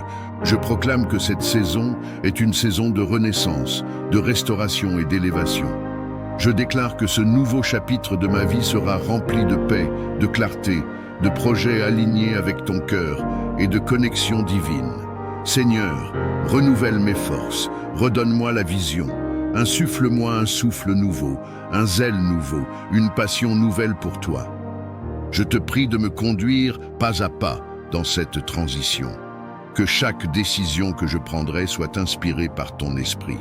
Je proclame que cette saison est une saison de renaissance, de restauration et d'élévation. Je déclare que ce nouveau chapitre de ma vie sera rempli de paix, de clarté, de projets alignés avec ton cœur et de connexion divine. Seigneur, renouvelle mes forces, redonne-moi la vision, insuffle-moi un souffle nouveau, un zèle nouveau, une passion nouvelle pour toi. Je te prie de me conduire pas à pas dans cette transition. Que chaque décision que je prendrai soit inspirée par ton esprit.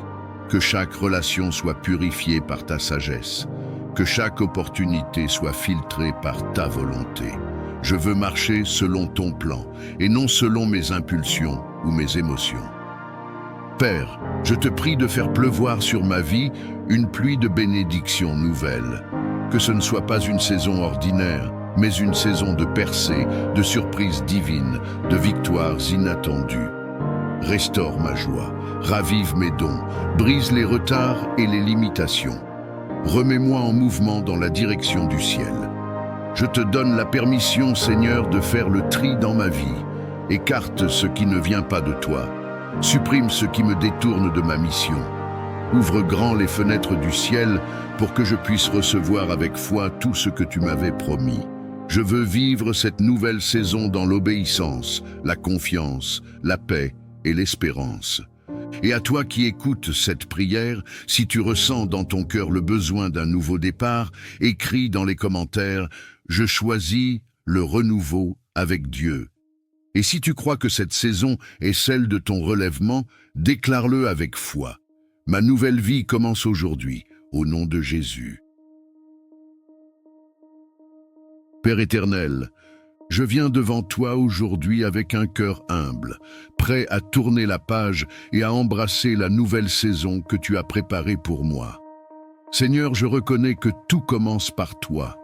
Que chaque relation soit purifiée par ta sagesse. Que chaque opportunité soit filtrée par ta volonté. Je veux marcher selon ton plan et non selon mes impulsions ou mes émotions. Père, je te prie de faire pleuvoir sur ma vie une pluie de bénédictions nouvelles. Que ce ne soit pas une saison ordinaire, mais une saison de percées, de surprises divines, de victoires inattendues. Restaure ma joie, ravive mes dons, brise les retards et les limitations. Remets-moi en mouvement dans la direction du ciel. Je te donne la permission, Seigneur, de faire le tri dans ma vie. Écarte ce qui ne vient pas de toi. Supprime ce qui me détourne de ma mission. Ouvre grand les fenêtres du ciel pour que je puisse recevoir avec foi tout ce que tu m'avais promis. Je veux vivre cette nouvelle saison dans l'obéissance, la confiance, la paix et l'espérance. Et à toi qui écoutes cette prière, si tu ressens dans ton cœur le besoin d'un nouveau départ, écris dans les commentaires « Je choisis le renouveau avec Dieu ». Et si tu crois que cette saison est celle de ton relèvement, déclare-le avec foi. Ma nouvelle vie commence aujourd'hui. au nom de Jésus. Père éternel, je viens devant toi aujourd'hui avec un cœur humble, prêt à tourner la page et à embrasser la nouvelle saison que tu as préparée pour moi. Seigneur, je reconnais que tout commence par toi.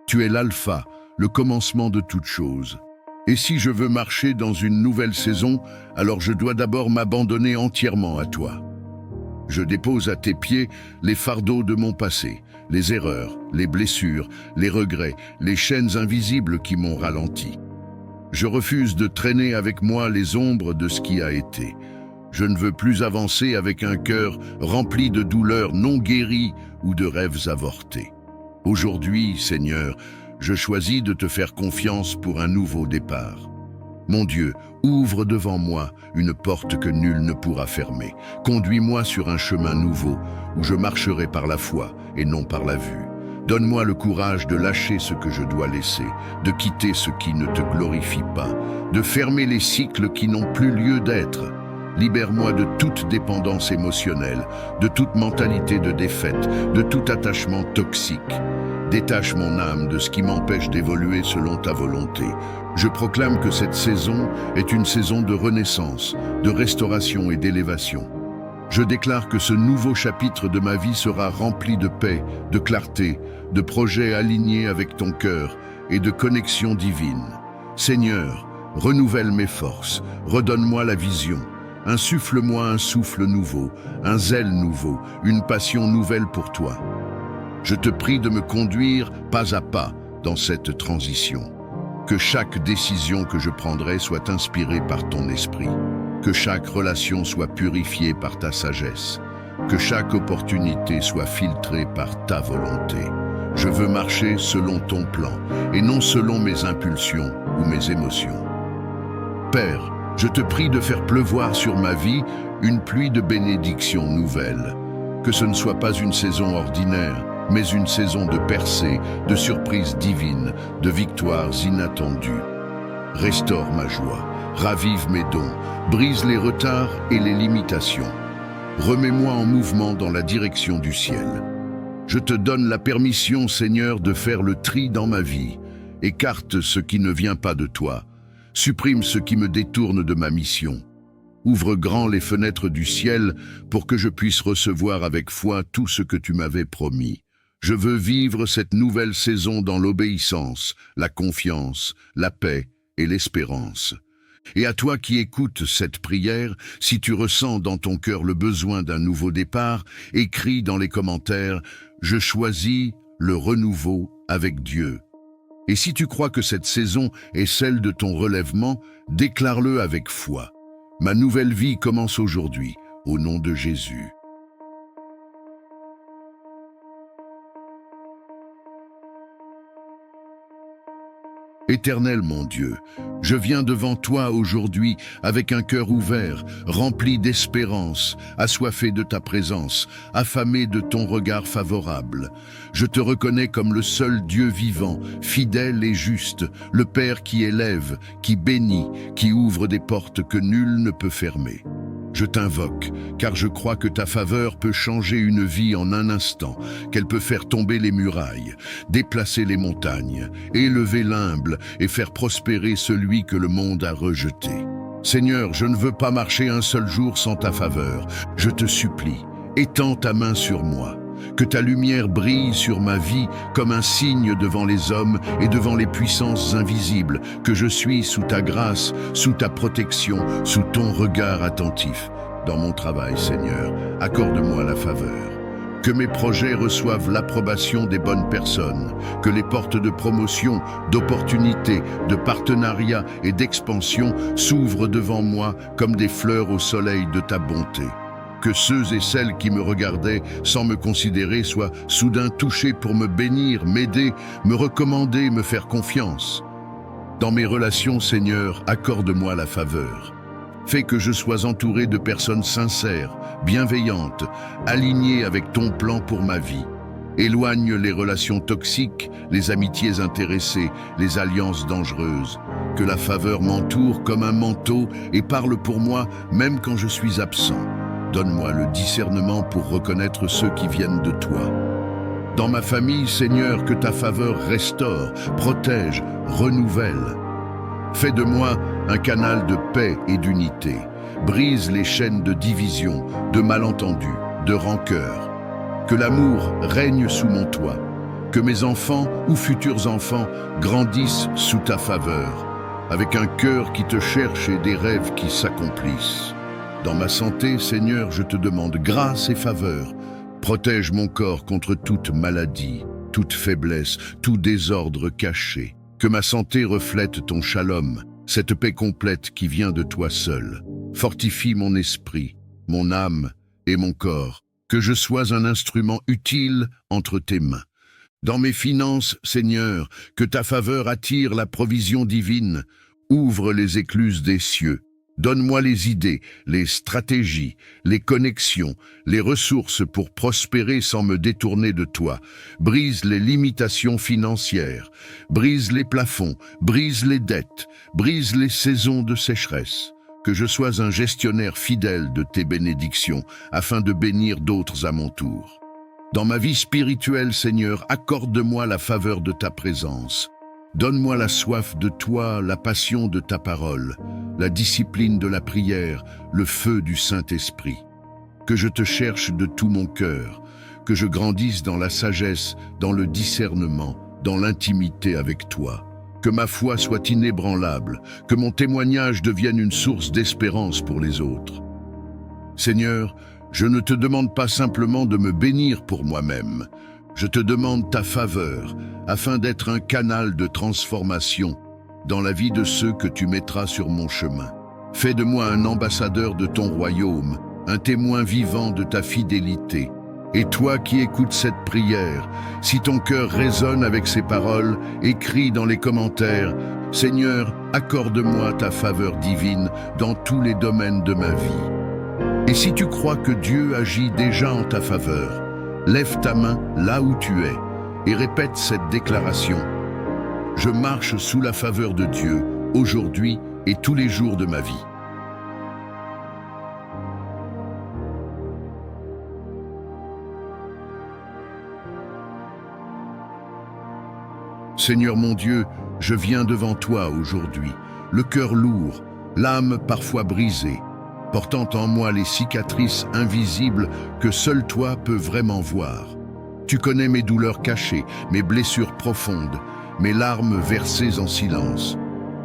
Tu es l'alpha, le commencement de toute chose. Et si je veux marcher dans une nouvelle saison, alors je dois d'abord m'abandonner entièrement à toi. Je dépose à tes pieds les fardeaux de mon passé, les erreurs, les blessures, les regrets, les chaînes invisibles qui m'ont ralenti. Je refuse de traîner avec moi les ombres de ce qui a été. Je ne veux plus avancer avec un cœur rempli de douleurs non guéries ou de rêves avortés. Aujourd'hui, Seigneur, je choisis de te faire confiance pour un nouveau départ. Mon Dieu, ouvre devant moi une porte que nul ne pourra fermer. Conduis-moi sur un chemin nouveau où je marcherai par la foi et non par la vue. Donne-moi le courage de lâcher ce que je dois laisser, de quitter ce qui ne te glorifie pas, de fermer les cycles qui n'ont plus lieu d'être. Libère-moi de toute dépendance émotionnelle, de toute mentalité de défaite, de tout attachement toxique. Détache mon âme de ce qui m'empêche d'évoluer selon ta volonté. Je proclame que cette saison est une saison de renaissance, de restauration et d'élévation. Je déclare que ce nouveau chapitre de ma vie sera rempli de paix, de clarté, de projets alignés avec ton cœur et de connexion divine. Seigneur, renouvelle mes forces, redonne-moi la vision. Insuffle-moi un souffle nouveau, un zèle nouveau, une passion nouvelle pour toi. Je te prie de me conduire pas à pas dans cette transition. Que chaque décision que je prendrai soit inspirée par ton esprit. Que chaque relation soit purifiée par ta sagesse. Que chaque opportunité soit filtrée par ta volonté. Je veux marcher selon ton plan et non selon mes impulsions ou mes émotions. Père, je te prie de faire pleuvoir sur ma vie une pluie de bénédictions nouvelles. Que ce ne soit pas une saison ordinaire, mais une saison de percées, de surprises divines, de victoires inattendues. Restaure ma joie, ravive mes dons, brise les retards et les limitations. Remets-moi en mouvement dans la direction du ciel. Je te donne la permission, Seigneur, de faire le tri dans ma vie. Écarte ce qui ne vient pas de toi. Supprime ce qui me détourne de ma mission. Ouvre grand les fenêtres du ciel pour que je puisse recevoir avec foi tout ce que tu m'avais promis. Je veux vivre cette nouvelle saison dans l'obéissance, la confiance, la paix et l'espérance. Et à toi qui écoutes cette prière, si tu ressens dans ton cœur le besoin d'un nouveau départ, écris dans les commentaires « Je choisis le renouveau avec Dieu ». Et si tu crois que cette saison est celle de ton relèvement, déclare-le avec foi. Ma nouvelle vie commence aujourd'hui, au nom de Jésus. Éternel mon Dieu, je viens devant toi aujourd'hui avec un cœur ouvert, rempli d'espérance, assoiffé de ta présence, affamé de ton regard favorable. Je te reconnais comme le seul Dieu vivant, fidèle et juste, le Père qui élève, qui bénit, qui ouvre des portes que nul ne peut fermer. Je t'invoque, car je crois que ta faveur peut changer une vie en un instant, qu'elle peut faire tomber les murailles, déplacer les montagnes, élever l'humble et faire prospérer celui que le monde a rejeté. Seigneur, je ne veux pas marcher un seul jour sans ta faveur. Je te supplie, étends ta main sur moi. Que ta lumière brille sur ma vie comme un signe devant les hommes et devant les puissances invisibles, que je suis sous ta grâce, sous ta protection, sous ton regard attentif. Dans mon travail, Seigneur, accorde-moi la faveur. Que mes projets reçoivent l'approbation des bonnes personnes, que les portes de promotion, d'opportunités, de partenariat et d'expansion s'ouvrent devant moi comme des fleurs au soleil de ta bonté. Que ceux et celles qui me regardaient sans me considérer soient soudain touchés pour me bénir, m'aider, me recommander, me faire confiance. Dans mes relations, Seigneur, accorde-moi la faveur. Fais que je sois entouré de personnes sincères, bienveillantes, alignées avec ton plan pour ma vie. Éloigne les relations toxiques, les amitiés intéressées, les alliances dangereuses. Que la faveur m'entoure comme un manteau et parle pour moi même quand je suis absent. Donne-moi le discernement pour reconnaître ceux qui viennent de toi. Dans ma famille, Seigneur, que ta faveur restaure, protège, renouvelle. Fais de moi un canal de paix et d'unité. Brise les chaînes de division, de malentendus, de rancœur. Que l'amour règne sous mon toit. Que mes enfants ou futurs enfants grandissent sous ta faveur, avec un cœur qui te cherche et des rêves qui s'accomplissent. Dans ma santé, Seigneur, je te demande grâce et faveur. Protège mon corps contre toute maladie, toute faiblesse, tout désordre caché. Que ma santé reflète ton shalom, cette paix complète qui vient de toi seul. Fortifie mon esprit, mon âme et mon corps. Que je sois un instrument utile entre tes mains. Dans mes finances, Seigneur, que ta faveur attire la provision divine. Ouvre les écluses des cieux. Donne-moi les idées, les stratégies, les connexions, les ressources pour prospérer sans me détourner de toi. Brise les limitations financières, brise les plafonds, brise les dettes, brise les saisons de sécheresse. Que je sois un gestionnaire fidèle de tes bénédictions, afin de bénir d'autres à mon tour. Dans ma vie spirituelle, Seigneur, accorde-moi la faveur de ta présence. Donne-moi la soif de toi, la passion de ta parole, la discipline de la prière, le feu du Saint-Esprit. Que je te cherche de tout mon cœur, que je grandisse dans la sagesse, dans le discernement, dans l'intimité avec toi. Que ma foi soit inébranlable, que mon témoignage devienne une source d'espérance pour les autres. Seigneur, je ne te demande pas simplement de me bénir pour moi-même. Je te demande ta faveur, afin d'être un canal de transformation dans la vie de ceux que tu mettras sur mon chemin. Fais de moi un ambassadeur de ton royaume, un témoin vivant de ta fidélité. Et toi qui écoutes cette prière, si ton cœur résonne avec ces paroles, écris dans les commentaires « Seigneur, accorde-moi ta faveur divine dans tous les domaines de ma vie. » Et si tu crois que Dieu agit déjà en ta faveur, lève ta main là où tu es et répète cette déclaration. Je marche sous la faveur de Dieu, aujourd'hui et tous les jours de ma vie. Seigneur mon Dieu, je viens devant toi aujourd'hui, le cœur lourd, l'âme parfois brisée, portant en moi les cicatrices invisibles que seul toi peux vraiment voir. Tu connais mes douleurs cachées, mes blessures profondes, mes larmes versées en silence.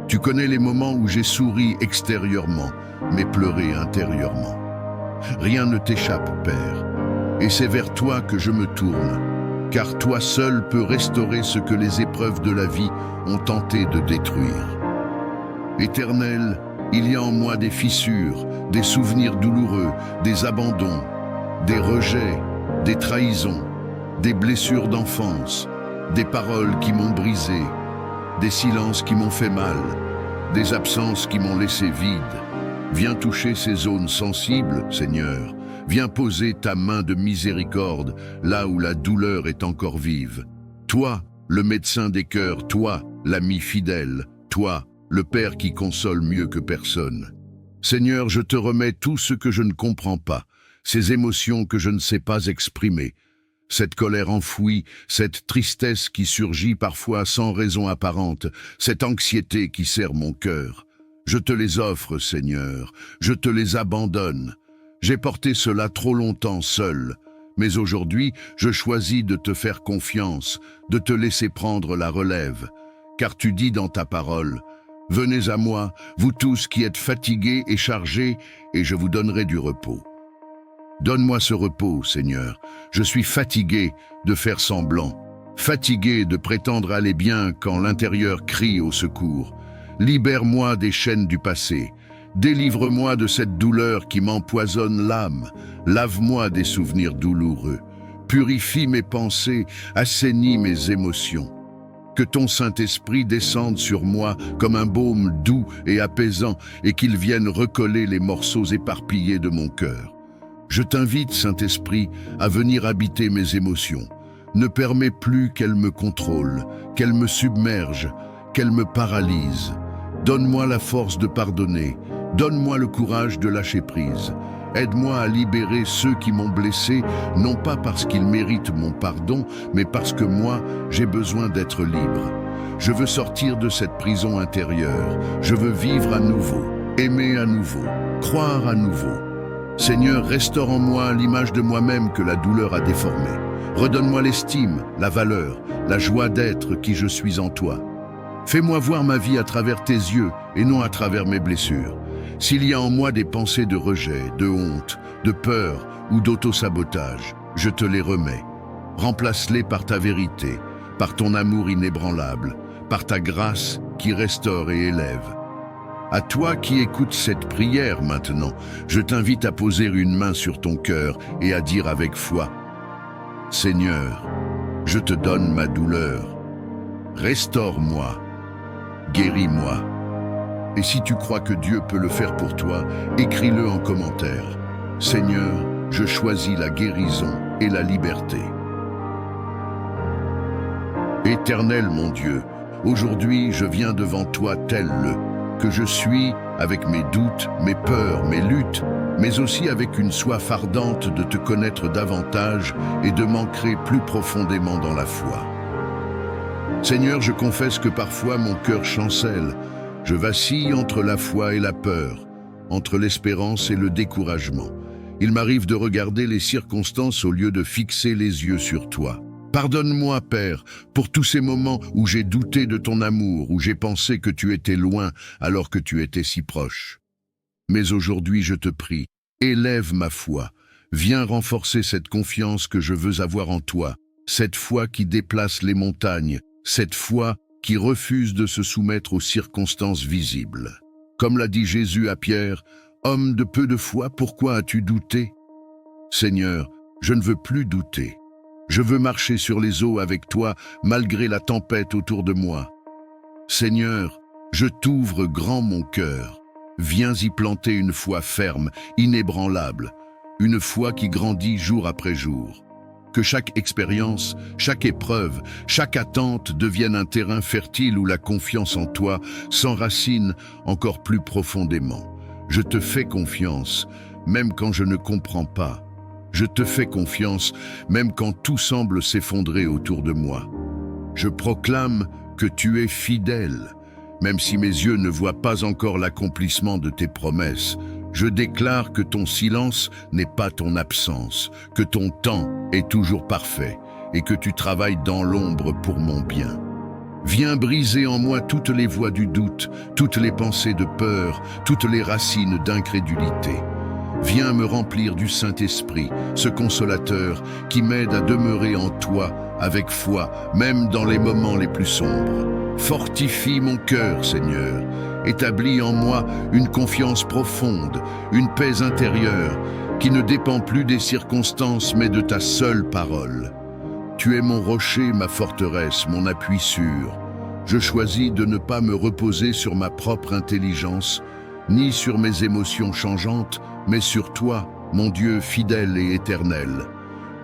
Tu connais les moments où j'ai souri extérieurement, mais pleuré intérieurement. Rien ne t'échappe, Père, et c'est vers toi que je me tourne, car toi seul peux restaurer ce que les épreuves de la vie ont tenté de détruire. Éternel, il y a en moi des fissures, des souvenirs douloureux, des abandons, des rejets, des trahisons, des blessures d'enfance, des paroles qui m'ont brisé, des silences qui m'ont fait mal, des absences qui m'ont laissé vide. Viens toucher ces zones sensibles, Seigneur. Viens poser ta main de miséricorde là où la douleur est encore vive. Toi, le médecin des cœurs, toi, l'ami fidèle, toi, le Père qui console mieux que personne. Seigneur, je te remets tout ce que je ne comprends pas, ces émotions que je ne sais pas exprimer, cette colère enfouie, cette tristesse qui surgit parfois sans raison apparente, cette anxiété qui serre mon cœur. Je te les offre, Seigneur, je te les abandonne. J'ai porté cela trop longtemps seul, mais aujourd'hui, je choisis de te faire confiance, de te laisser prendre la relève, car tu dis dans ta parole, « Venez à moi, vous tous qui êtes fatigués et chargés, et je vous donnerai du repos. » Donne-moi ce repos, Seigneur. Je suis fatigué de faire semblant, fatigué de prétendre aller bien quand l'intérieur crie au secours. Libère-moi des chaînes du passé. Délivre-moi de cette douleur qui m'empoisonne l'âme. Lave-moi des souvenirs douloureux. Purifie mes pensées, assainis mes émotions. Que ton Saint-Esprit descende sur moi comme un baume doux et apaisant et qu'il vienne recoller les morceaux éparpillés de mon cœur. Je t'invite, Saint-Esprit, à venir habiter mes émotions. Ne permets plus qu'elles me contrôlent, qu'elles me submergent, qu'elles me paralysent. Donne-moi la force de pardonner, donne-moi le courage de lâcher prise. Aide-moi à libérer ceux qui m'ont blessé, non pas parce qu'ils méritent mon pardon, mais parce que moi, j'ai besoin d'être libre. Je veux sortir de cette prison intérieure. Je veux vivre à nouveau, aimer à nouveau, croire à nouveau. Seigneur, restaure en moi l'image de moi-même que la douleur a déformée. Redonne-moi l'estime, la valeur, la joie d'être qui je suis en toi. Fais-moi voir ma vie à travers tes yeux et non à travers mes blessures. S'il y a en moi des pensées de rejet, de honte, de peur ou d'auto-sabotage, je te les remets. Remplace-les par ta vérité, par ton amour inébranlable, par ta grâce qui restaure et élève. À toi qui écoutes cette prière maintenant, je t'invite à poser une main sur ton cœur et à dire avec foi: Seigneur, je te donne ma douleur. Restaure-moi, guéris-moi. Et si tu crois que Dieu peut le faire pour toi, écris-le en commentaire. Seigneur, je choisis la guérison et la liberté. Éternel mon Dieu, aujourd'hui je viens devant toi tel que je suis, avec mes doutes, mes peurs, mes luttes, mais aussi avec une soif ardente de te connaître davantage et de m'ancrer plus profondément dans la foi. Seigneur, je confesse que parfois mon cœur chancelle. Je vacille entre la foi et la peur, entre l'espérance et le découragement. Il m'arrive de regarder les circonstances au lieu de fixer les yeux sur toi. Pardonne-moi, Père, pour tous ces moments où j'ai douté de ton amour, où j'ai pensé que tu étais loin alors que tu étais si proche. Mais aujourd'hui, je te prie, élève ma foi. Viens renforcer cette confiance que je veux avoir en toi, cette foi qui déplace les montagnes, cette foi qui refuse de se soumettre aux circonstances visibles. Comme l'a dit Jésus à Pierre, « Homme de peu de foi, pourquoi as-tu douté ?» Seigneur, je ne veux plus douter. Je veux marcher sur les eaux avec toi, malgré la tempête autour de moi. Seigneur, je t'ouvre grand mon cœur. Viens y planter une foi ferme, inébranlable, une foi qui grandit jour après jour. Que chaque expérience, chaque épreuve, chaque attente devienne un terrain fertile où la confiance en toi s'enracine encore plus profondément. Je te fais confiance, même quand je ne comprends pas. Je te fais confiance, même quand tout semble s'effondrer autour de moi. Je proclame que tu es fidèle, même si mes yeux ne voient pas encore l'accomplissement de tes promesses. Je déclare que ton silence n'est pas ton absence, que ton temps est toujours parfait et que tu travailles dans l'ombre pour mon bien. Viens briser en moi toutes les voies du doute, toutes les pensées de peur, toutes les racines d'incrédulité. Viens me remplir du Saint-Esprit, ce consolateur qui m'aide à demeurer en toi avec foi, même dans les moments les plus sombres. Fortifie mon cœur, Seigneur. Établis en moi une confiance profonde, une paix intérieure qui ne dépend plus des circonstances mais de ta seule parole. Tu es mon rocher, ma forteresse, mon appui sûr. Je choisis de ne pas me reposer sur ma propre intelligence, ni sur mes émotions changeantes, mais sur toi, mon Dieu fidèle et éternel.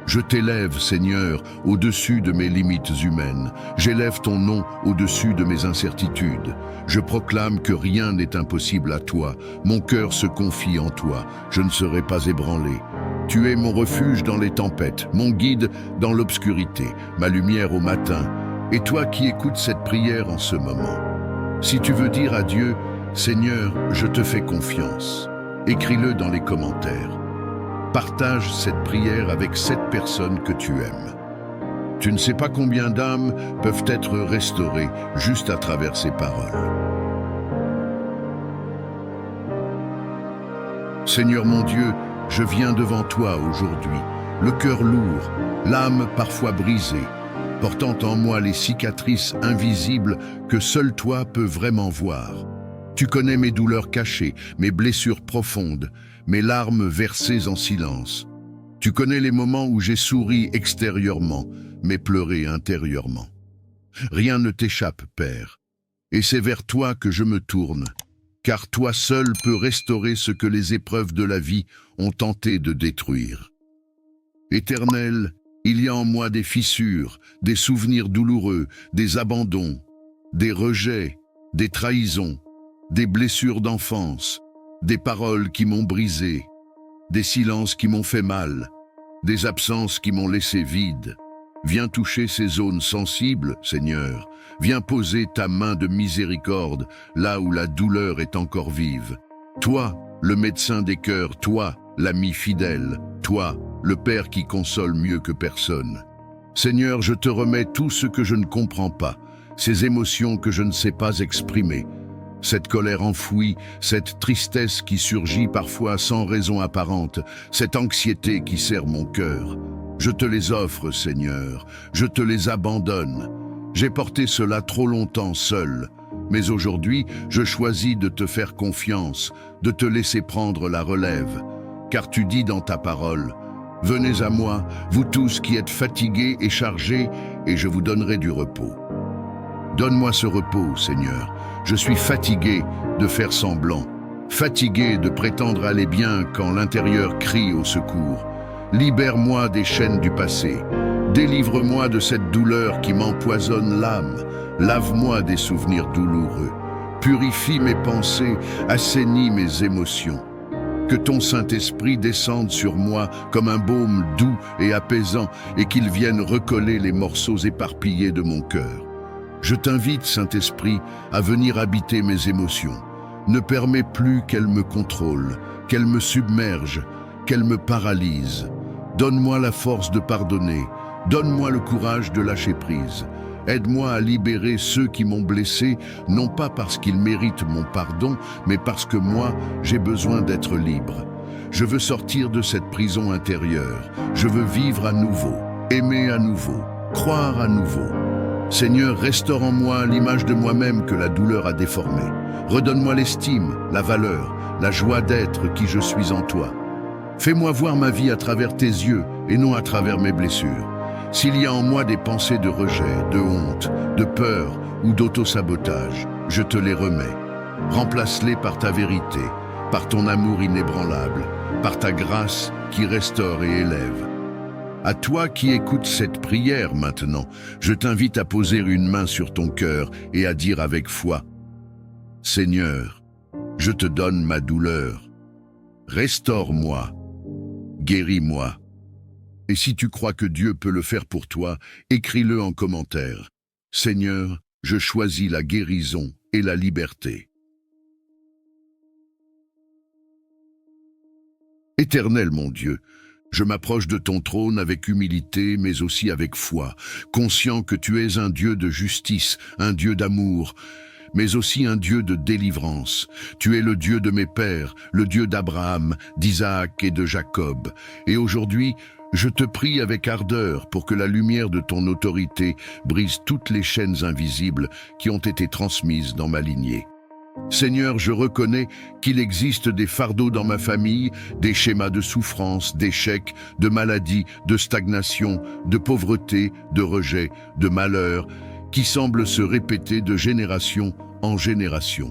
Je t'élève, Seigneur, au-dessus de mes limites humaines. J'élève ton nom au-dessus de mes incertitudes. Je proclame que rien n'est impossible à toi. Mon cœur se confie en toi. Je ne serai pas ébranlé. Tu es mon refuge dans les tempêtes, mon guide dans l'obscurité, ma lumière au matin. Et toi qui écoutes cette prière en ce moment, si tu veux dire à Dieu, Seigneur, je te fais confiance, écris-le dans les commentaires. Partage cette prière avec 7 personnes que tu aimes. Tu ne sais pas combien d'âmes peuvent être restaurées juste à travers ces paroles. Seigneur mon Dieu, je viens devant toi aujourd'hui, le cœur lourd, l'âme parfois brisée, portant en moi les cicatrices invisibles que seul toi peux vraiment voir. Tu connais mes douleurs cachées, mes blessures profondes, mes larmes versées en silence. Tu connais les moments où j'ai souri extérieurement, mais pleuré intérieurement. Rien ne t'échappe, Père, et c'est vers toi que je me tourne, car toi seul peux restaurer ce que les épreuves de la vie ont tenté de détruire. Éternel, il y a en moi des fissures, des souvenirs douloureux, des abandons, des rejets, des trahisons, des blessures d'enfance, des paroles qui m'ont brisé, des silences qui m'ont fait mal, des absences qui m'ont laissé vide. Viens toucher ces zones sensibles, Seigneur. Viens poser ta main de miséricorde là où la douleur est encore vive. Toi, le médecin des cœurs, toi, l'ami fidèle, toi, le Père qui console mieux que personne. Seigneur, je te remets tout ce que je ne comprends pas, ces émotions que je ne sais pas exprimer, cette colère enfouie, cette tristesse qui surgit parfois sans raison apparente, cette anxiété qui serre mon cœur. Je te les offre, Seigneur, je te les abandonne. J'ai porté cela trop longtemps seul, mais aujourd'hui, je choisis de te faire confiance, de te laisser prendre la relève, car tu dis dans ta parole, « Venez à moi, vous tous qui êtes fatigués et chargés, et je vous donnerai du repos. » Donne-moi ce repos, Seigneur. Je suis fatigué de faire semblant, fatigué de prétendre aller bien quand l'intérieur crie au secours. Libère-moi des chaînes du passé. Délivre-moi de cette douleur qui m'empoisonne l'âme. Lave-moi des souvenirs douloureux. Purifie mes pensées, assainis mes émotions. Que ton Saint-Esprit descende sur moi comme un baume doux et apaisant et qu'il vienne recoller les morceaux éparpillés de mon cœur. Je t'invite, Saint-Esprit, à venir habiter mes émotions. Ne permets plus qu'elles me contrôlent, qu'elles me submergent, qu'elles me paralysent. Donne-moi la force de pardonner. Donne-moi le courage de lâcher prise. Aide-moi à libérer ceux qui m'ont blessé, non pas parce qu'ils méritent mon pardon, mais parce que moi, j'ai besoin d'être libre. Je veux sortir de cette prison intérieure. Je veux vivre à nouveau, aimer à nouveau, croire à nouveau. Seigneur, restaure en moi l'image de moi-même que la douleur a déformée. Redonne-moi l'estime, la valeur, la joie d'être qui je suis en toi. Fais-moi voir ma vie à travers tes yeux et non à travers mes blessures. S'il y a en moi des pensées de rejet, de honte, de peur ou d'autosabotage, je te les remets. Remplace-les par ta vérité, par ton amour inébranlable, par ta grâce qui restaure et élève. À toi qui écoutes cette prière maintenant, je t'invite à poser une main sur ton cœur et à dire avec foi, « Seigneur, je te donne ma douleur. Restaure-moi, guéris-moi. » Et si tu crois que Dieu peut le faire pour toi, écris-le en commentaire. « Seigneur, je choisis la guérison et la liberté. » Éternel mon Dieu, je m'approche de ton trône avec humilité, mais aussi avec foi, conscient que tu es un Dieu de justice, un Dieu d'amour, mais aussi un Dieu de délivrance. Tu es le Dieu de mes pères, le Dieu d'Abraham, d'Isaac et de Jacob. Et aujourd'hui, je te prie avec ardeur pour que la lumière de ton autorité brise toutes les chaînes invisibles qui ont été transmises dans ma lignée. Seigneur, je reconnais qu'il existe des fardeaux dans ma famille, des schémas de souffrance, d'échec, de maladie, de stagnation, de pauvreté, de rejet, de malheur, qui semblent se répéter de génération en génération.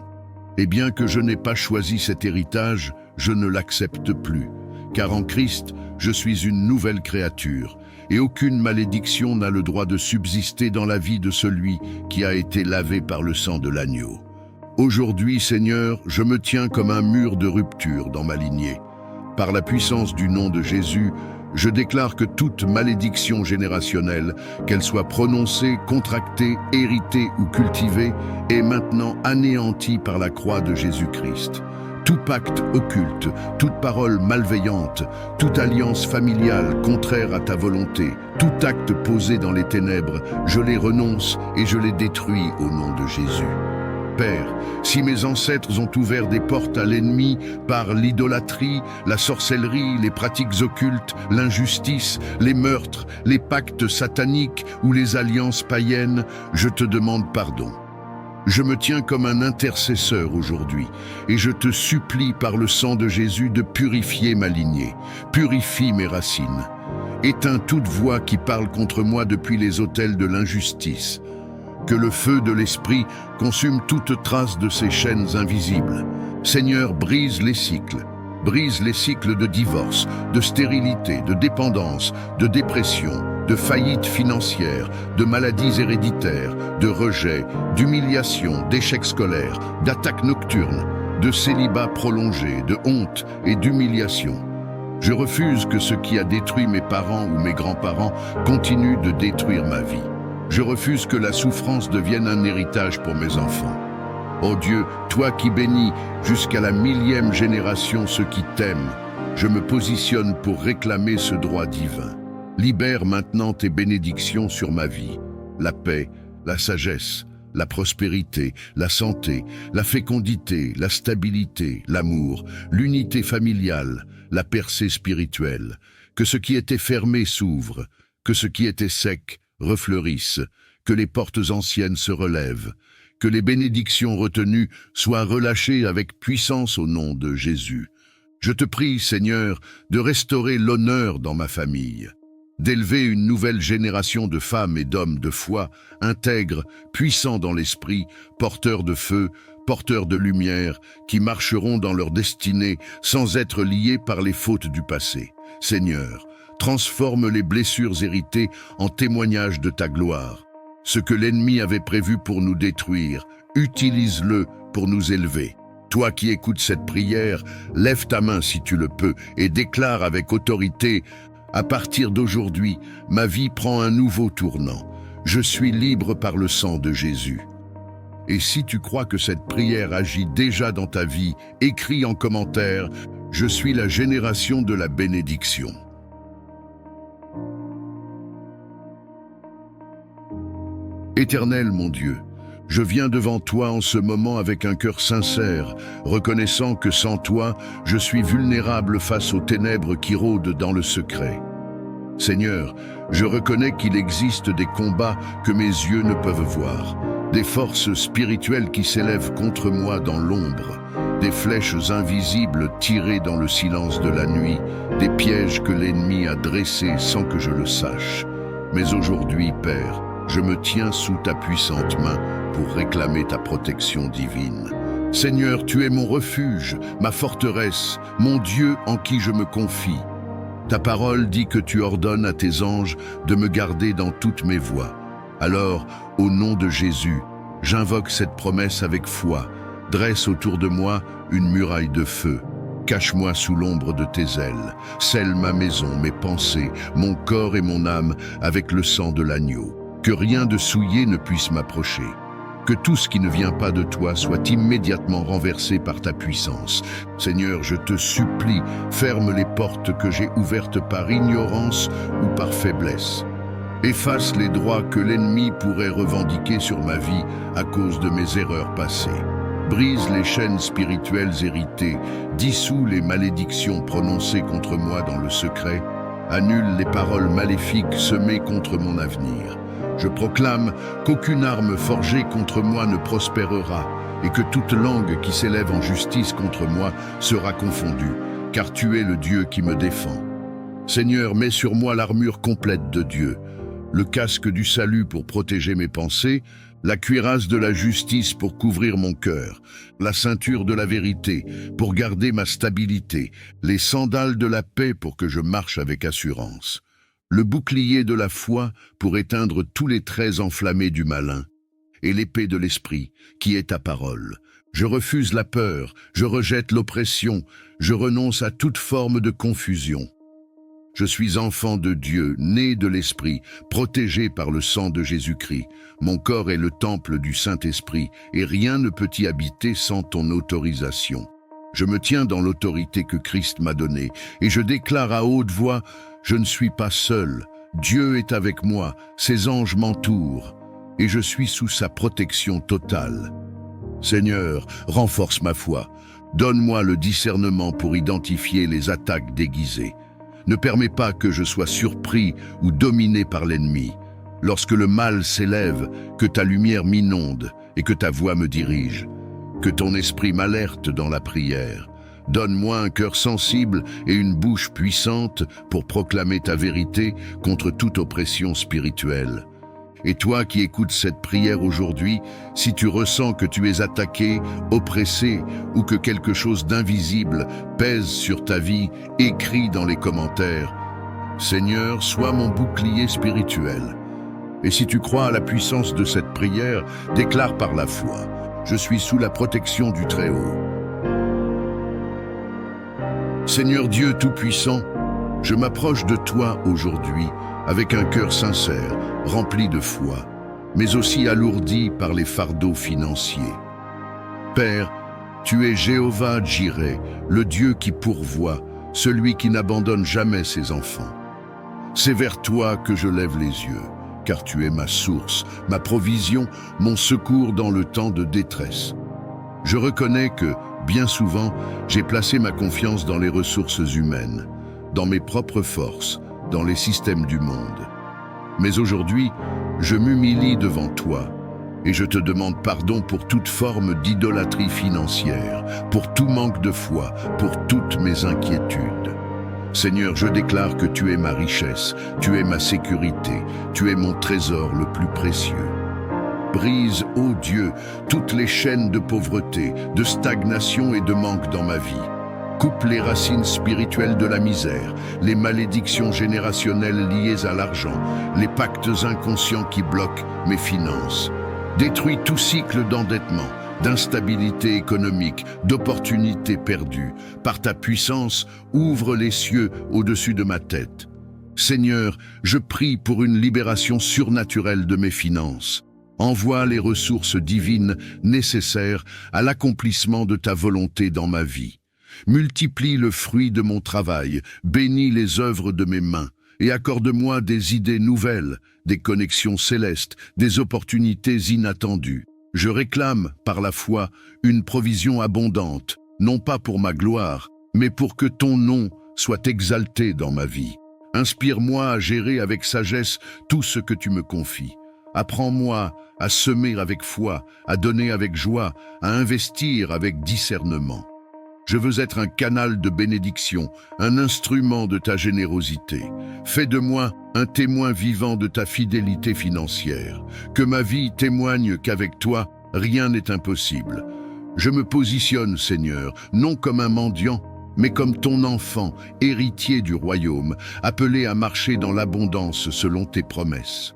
Et bien que je n'ai pas choisi cet héritage, je ne l'accepte plus, car en Christ, je suis une nouvelle créature, et aucune malédiction n'a le droit de subsister dans la vie de celui qui a été lavé par le sang de l'agneau. Aujourd'hui, Seigneur, je me tiens comme un mur de rupture dans ma lignée. Par la puissance du nom de Jésus, je déclare que toute malédiction générationnelle, qu'elle soit prononcée, contractée, héritée ou cultivée, est maintenant anéantie par la croix de Jésus-Christ. Tout pacte occulte, toute parole malveillante, toute alliance familiale contraire à ta volonté, tout acte posé dans les ténèbres, je les renonce et je les détruis au nom de Jésus. Père, si mes ancêtres ont ouvert des portes à l'ennemi par l'idolâtrie, la sorcellerie, les pratiques occultes, l'injustice, les meurtres, les pactes sataniques ou les alliances païennes, je te demande pardon. Je me tiens comme un intercesseur aujourd'hui et je te supplie par le sang de Jésus de purifier ma lignée, purifie mes racines. Éteins toute voix qui parle contre moi depuis les autels de l'injustice. Que le feu de l'Esprit consume toute trace de ces chaînes invisibles. Seigneur, brise les cycles de divorce, de stérilité, de dépendance, de dépression, de faillite financière, de maladies héréditaires, de rejet, d'humiliation, d'échecs scolaires, d'attaques nocturnes, de célibat prolongé, de honte et d'humiliation. Je refuse que ce qui a détruit mes parents ou mes grands-parents continue de détruire ma vie. Je refuse que la souffrance devienne un héritage pour mes enfants. Ô Dieu, toi qui bénis jusqu'à la 1000e génération ceux qui t'aiment, je me positionne pour réclamer ce droit divin. Libère maintenant tes bénédictions sur ma vie, la paix, la sagesse, la prospérité, la santé, la fécondité, la stabilité, l'amour, l'unité familiale, la percée spirituelle. Que ce qui était fermé s'ouvre, que ce qui était sec refleurisse, que les portes anciennes se relèvent, que les bénédictions retenues soient relâchées avec puissance au nom de Jésus. Je te prie, Seigneur, de restaurer l'honneur dans ma famille, d'élever une nouvelle génération de femmes et d'hommes de foi, intègres, puissants dans l'esprit, porteurs de feu, porteurs de lumière, qui marcheront dans leur destinée sans être liés par les fautes du passé. Seigneur, transforme les blessures héritées en témoignages de ta gloire. Ce que l'ennemi avait prévu pour nous détruire, utilise-le pour nous élever. Toi qui écoutes cette prière, lève ta main si tu le peux et déclare avec autorité: à partir d'aujourd'hui, ma vie prend un nouveau tournant. Je suis libre par le sang de Jésus. Et si tu crois que cette prière agit déjà dans ta vie, écris en commentaire: je suis la génération de la bénédiction. Éternel mon Dieu, je viens devant toi en ce moment avec un cœur sincère, reconnaissant que sans toi, je suis vulnérable face aux ténèbres qui rôdent dans le secret. Seigneur, je reconnais qu'il existe des combats que mes yeux ne peuvent voir, des forces spirituelles qui s'élèvent contre moi dans l'ombre, des flèches invisibles tirées dans le silence de la nuit, des pièges que l'ennemi a dressés sans que je le sache. Mais aujourd'hui, Père, je me tiens sous ta puissante main pour réclamer ta protection divine. Seigneur, tu es mon refuge, ma forteresse, mon Dieu en qui je me confie. Ta parole dit que tu ordonnes à tes anges de me garder dans toutes mes voies. Alors, au nom de Jésus, j'invoque cette promesse avec foi. Dresse autour de moi une muraille de feu. Cache-moi sous l'ombre de tes ailes. Scelle ma maison, mes pensées, mon corps et mon âme avec le sang de l'agneau. Que rien de souillé ne puisse m'approcher. Que tout ce qui ne vient pas de toi soit immédiatement renversé par ta puissance. Seigneur, je te supplie, ferme les portes que j'ai ouvertes par ignorance ou par faiblesse. Efface les droits que l'ennemi pourrait revendiquer sur ma vie à cause de mes erreurs passées. Brise les chaînes spirituelles héritées, dissous les malédictions prononcées contre moi dans le secret, annule les paroles maléfiques semées contre mon avenir. Je proclame qu'aucune arme forgée contre moi ne prospérera et que toute langue qui s'élève en justice contre moi sera confondue, car tu es le Dieu qui me défend. Seigneur, mets sur moi l'armure complète de Dieu, le casque du salut pour protéger mes pensées, la cuirasse de la justice pour couvrir mon cœur, la ceinture de la vérité pour garder ma stabilité, les sandales de la paix pour que je marche avec assurance, le bouclier de la foi pour éteindre tous les traits enflammés du malin, et l'épée de l'esprit, qui est ta parole. Je refuse la peur, je rejette l'oppression, je renonce à toute forme de confusion. Je suis enfant de Dieu, né de l'Esprit, protégé par le sang de Jésus-Christ. Mon corps est le temple du Saint-Esprit, et rien ne peut y habiter sans ton autorisation. Je me tiens dans l'autorité que Christ m'a donnée, et je déclare à haute voix: je ne suis pas seul, Dieu est avec moi, ses anges m'entourent, et je suis sous sa protection totale. Seigneur, renforce ma foi, donne-moi le discernement pour identifier les attaques déguisées. Ne permets pas que je sois surpris ou dominé par l'ennemi. Lorsque le mal s'élève, que ta lumière m'inonde et que ta voix me dirige. Que ton esprit m'alerte dans la prière. Donne-moi un cœur sensible et une bouche puissante pour proclamer ta vérité contre toute oppression spirituelle. Et toi qui écoutes cette prière aujourd'hui, si tu ressens que tu es attaqué, oppressé ou que quelque chose d'invisible pèse sur ta vie, écris dans les commentaires: Seigneur, sois mon bouclier spirituel. Et si tu crois à la puissance de cette prière, déclare par la foi: je suis sous la protection du Très-Haut. Seigneur Dieu Tout-Puissant, Je m'approche de toi aujourd'hui avec un cœur sincère, rempli de foi, mais aussi alourdi par les fardeaux financiers. Père, tu es Jéhovah Jireh, le Dieu qui pourvoit, celui qui n'abandonne jamais ses enfants. C'est vers toi que je lève les yeux, car tu es ma source, ma provision, mon secours dans le temps de détresse. Je reconnais que, bien souvent, j'ai placé ma confiance dans les ressources humaines, dans mes propres forces, dans les systèmes du monde. Mais aujourd'hui, je m'humilie devant toi et je te demande pardon pour toute forme d'idolâtrie financière, pour tout manque de foi, pour toutes mes inquiétudes. Seigneur, je déclare que tu es ma richesse, tu es ma sécurité, tu es mon trésor le plus précieux. Brise, ô Dieu, toutes les chaînes de pauvreté, de stagnation et de manque dans ma vie. Coupe les racines spirituelles de la misère, les malédictions générationnelles liées à l'argent, les pactes inconscients qui bloquent mes finances. Détruis tout cycle d'endettement, d'instabilité économique, d'opportunités perdues. Par ta puissance, ouvre les cieux au-dessus de ma tête. Seigneur, je prie pour une libération surnaturelle de mes finances. Envoie les ressources divines nécessaires à l'accomplissement de ta volonté dans ma vie. Multiplie le fruit de mon travail, bénis les œuvres de mes mains et accorde-moi des idées nouvelles, des connexions célestes, des opportunités inattendues. Je réclame, par la foi, une provision abondante, non pas pour ma gloire, mais pour que ton nom soit exalté dans ma vie. Inspire-moi à gérer avec sagesse tout ce que tu me confies. Apprends-moi à semer avec foi, à donner avec joie, à investir avec discernement. Je veux être un canal de bénédiction, un instrument de ta générosité. Fais de moi un témoin vivant de ta fidélité financière. Que ma vie témoigne qu'avec toi, rien n'est impossible. Je me positionne, Seigneur, non comme un mendiant, mais comme ton enfant, héritier du royaume, appelé à marcher dans l'abondance selon tes promesses.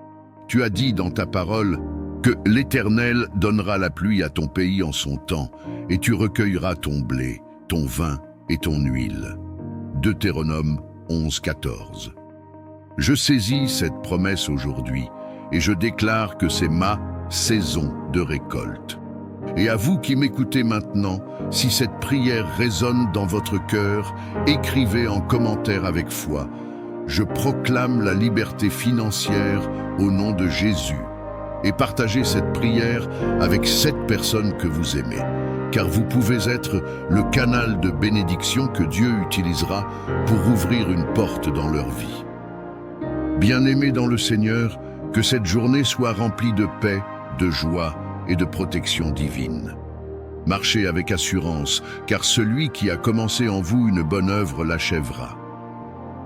Tu as dit dans ta parole que l'Éternel donnera la pluie à ton pays en son temps, et tu recueilleras ton blé, ton vin et ton huile. Deutéronome 11:14. Je saisis cette promesse aujourd'hui et je déclare que c'est ma saison de récolte. Et à vous qui m'écoutez maintenant, si cette prière résonne dans votre cœur, écrivez en commentaire avec foi. Je proclame la liberté financière au nom de Jésus. Et partagez cette prière avec 7 personnes que vous aimez, car vous pouvez être le canal de bénédiction que Dieu utilisera pour ouvrir une porte dans leur vie. Bien-aimés dans le Seigneur, que cette journée soit remplie de paix, de joie et de protection divine. Marchez avec assurance, car celui qui a commencé en vous une bonne œuvre l'achèvera.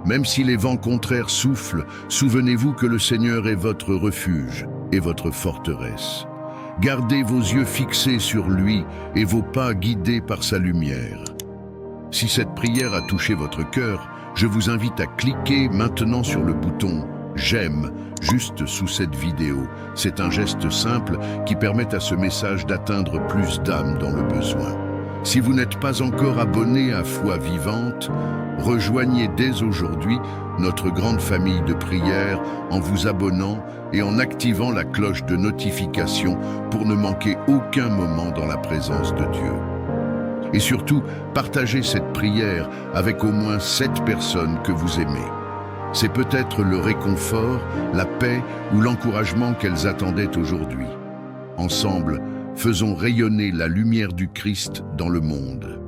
Même si les vents contraires soufflent, souvenez-vous que le Seigneur est votre refuge et votre forteresse. Gardez vos yeux fixés sur lui et vos pas guidés par sa lumière. Si cette prière a touché votre cœur, je vous invite à cliquer maintenant sur le bouton « J'aime » juste sous cette vidéo. C'est un geste simple qui permet à ce message d'atteindre plus d'âmes dans le besoin. Si vous n'êtes pas encore abonné à Foi Vivante, rejoignez dès aujourd'hui notre grande famille de prières en vous abonnant et en activant la cloche de notification pour ne manquer aucun moment dans la présence de Dieu. Et surtout, partagez cette prière avec au moins 7 personnes que vous aimez. C'est peut-être le réconfort, la paix ou l'encouragement qu'elles attendaient aujourd'hui. Ensemble, faisons rayonner la lumière du Christ dans le monde.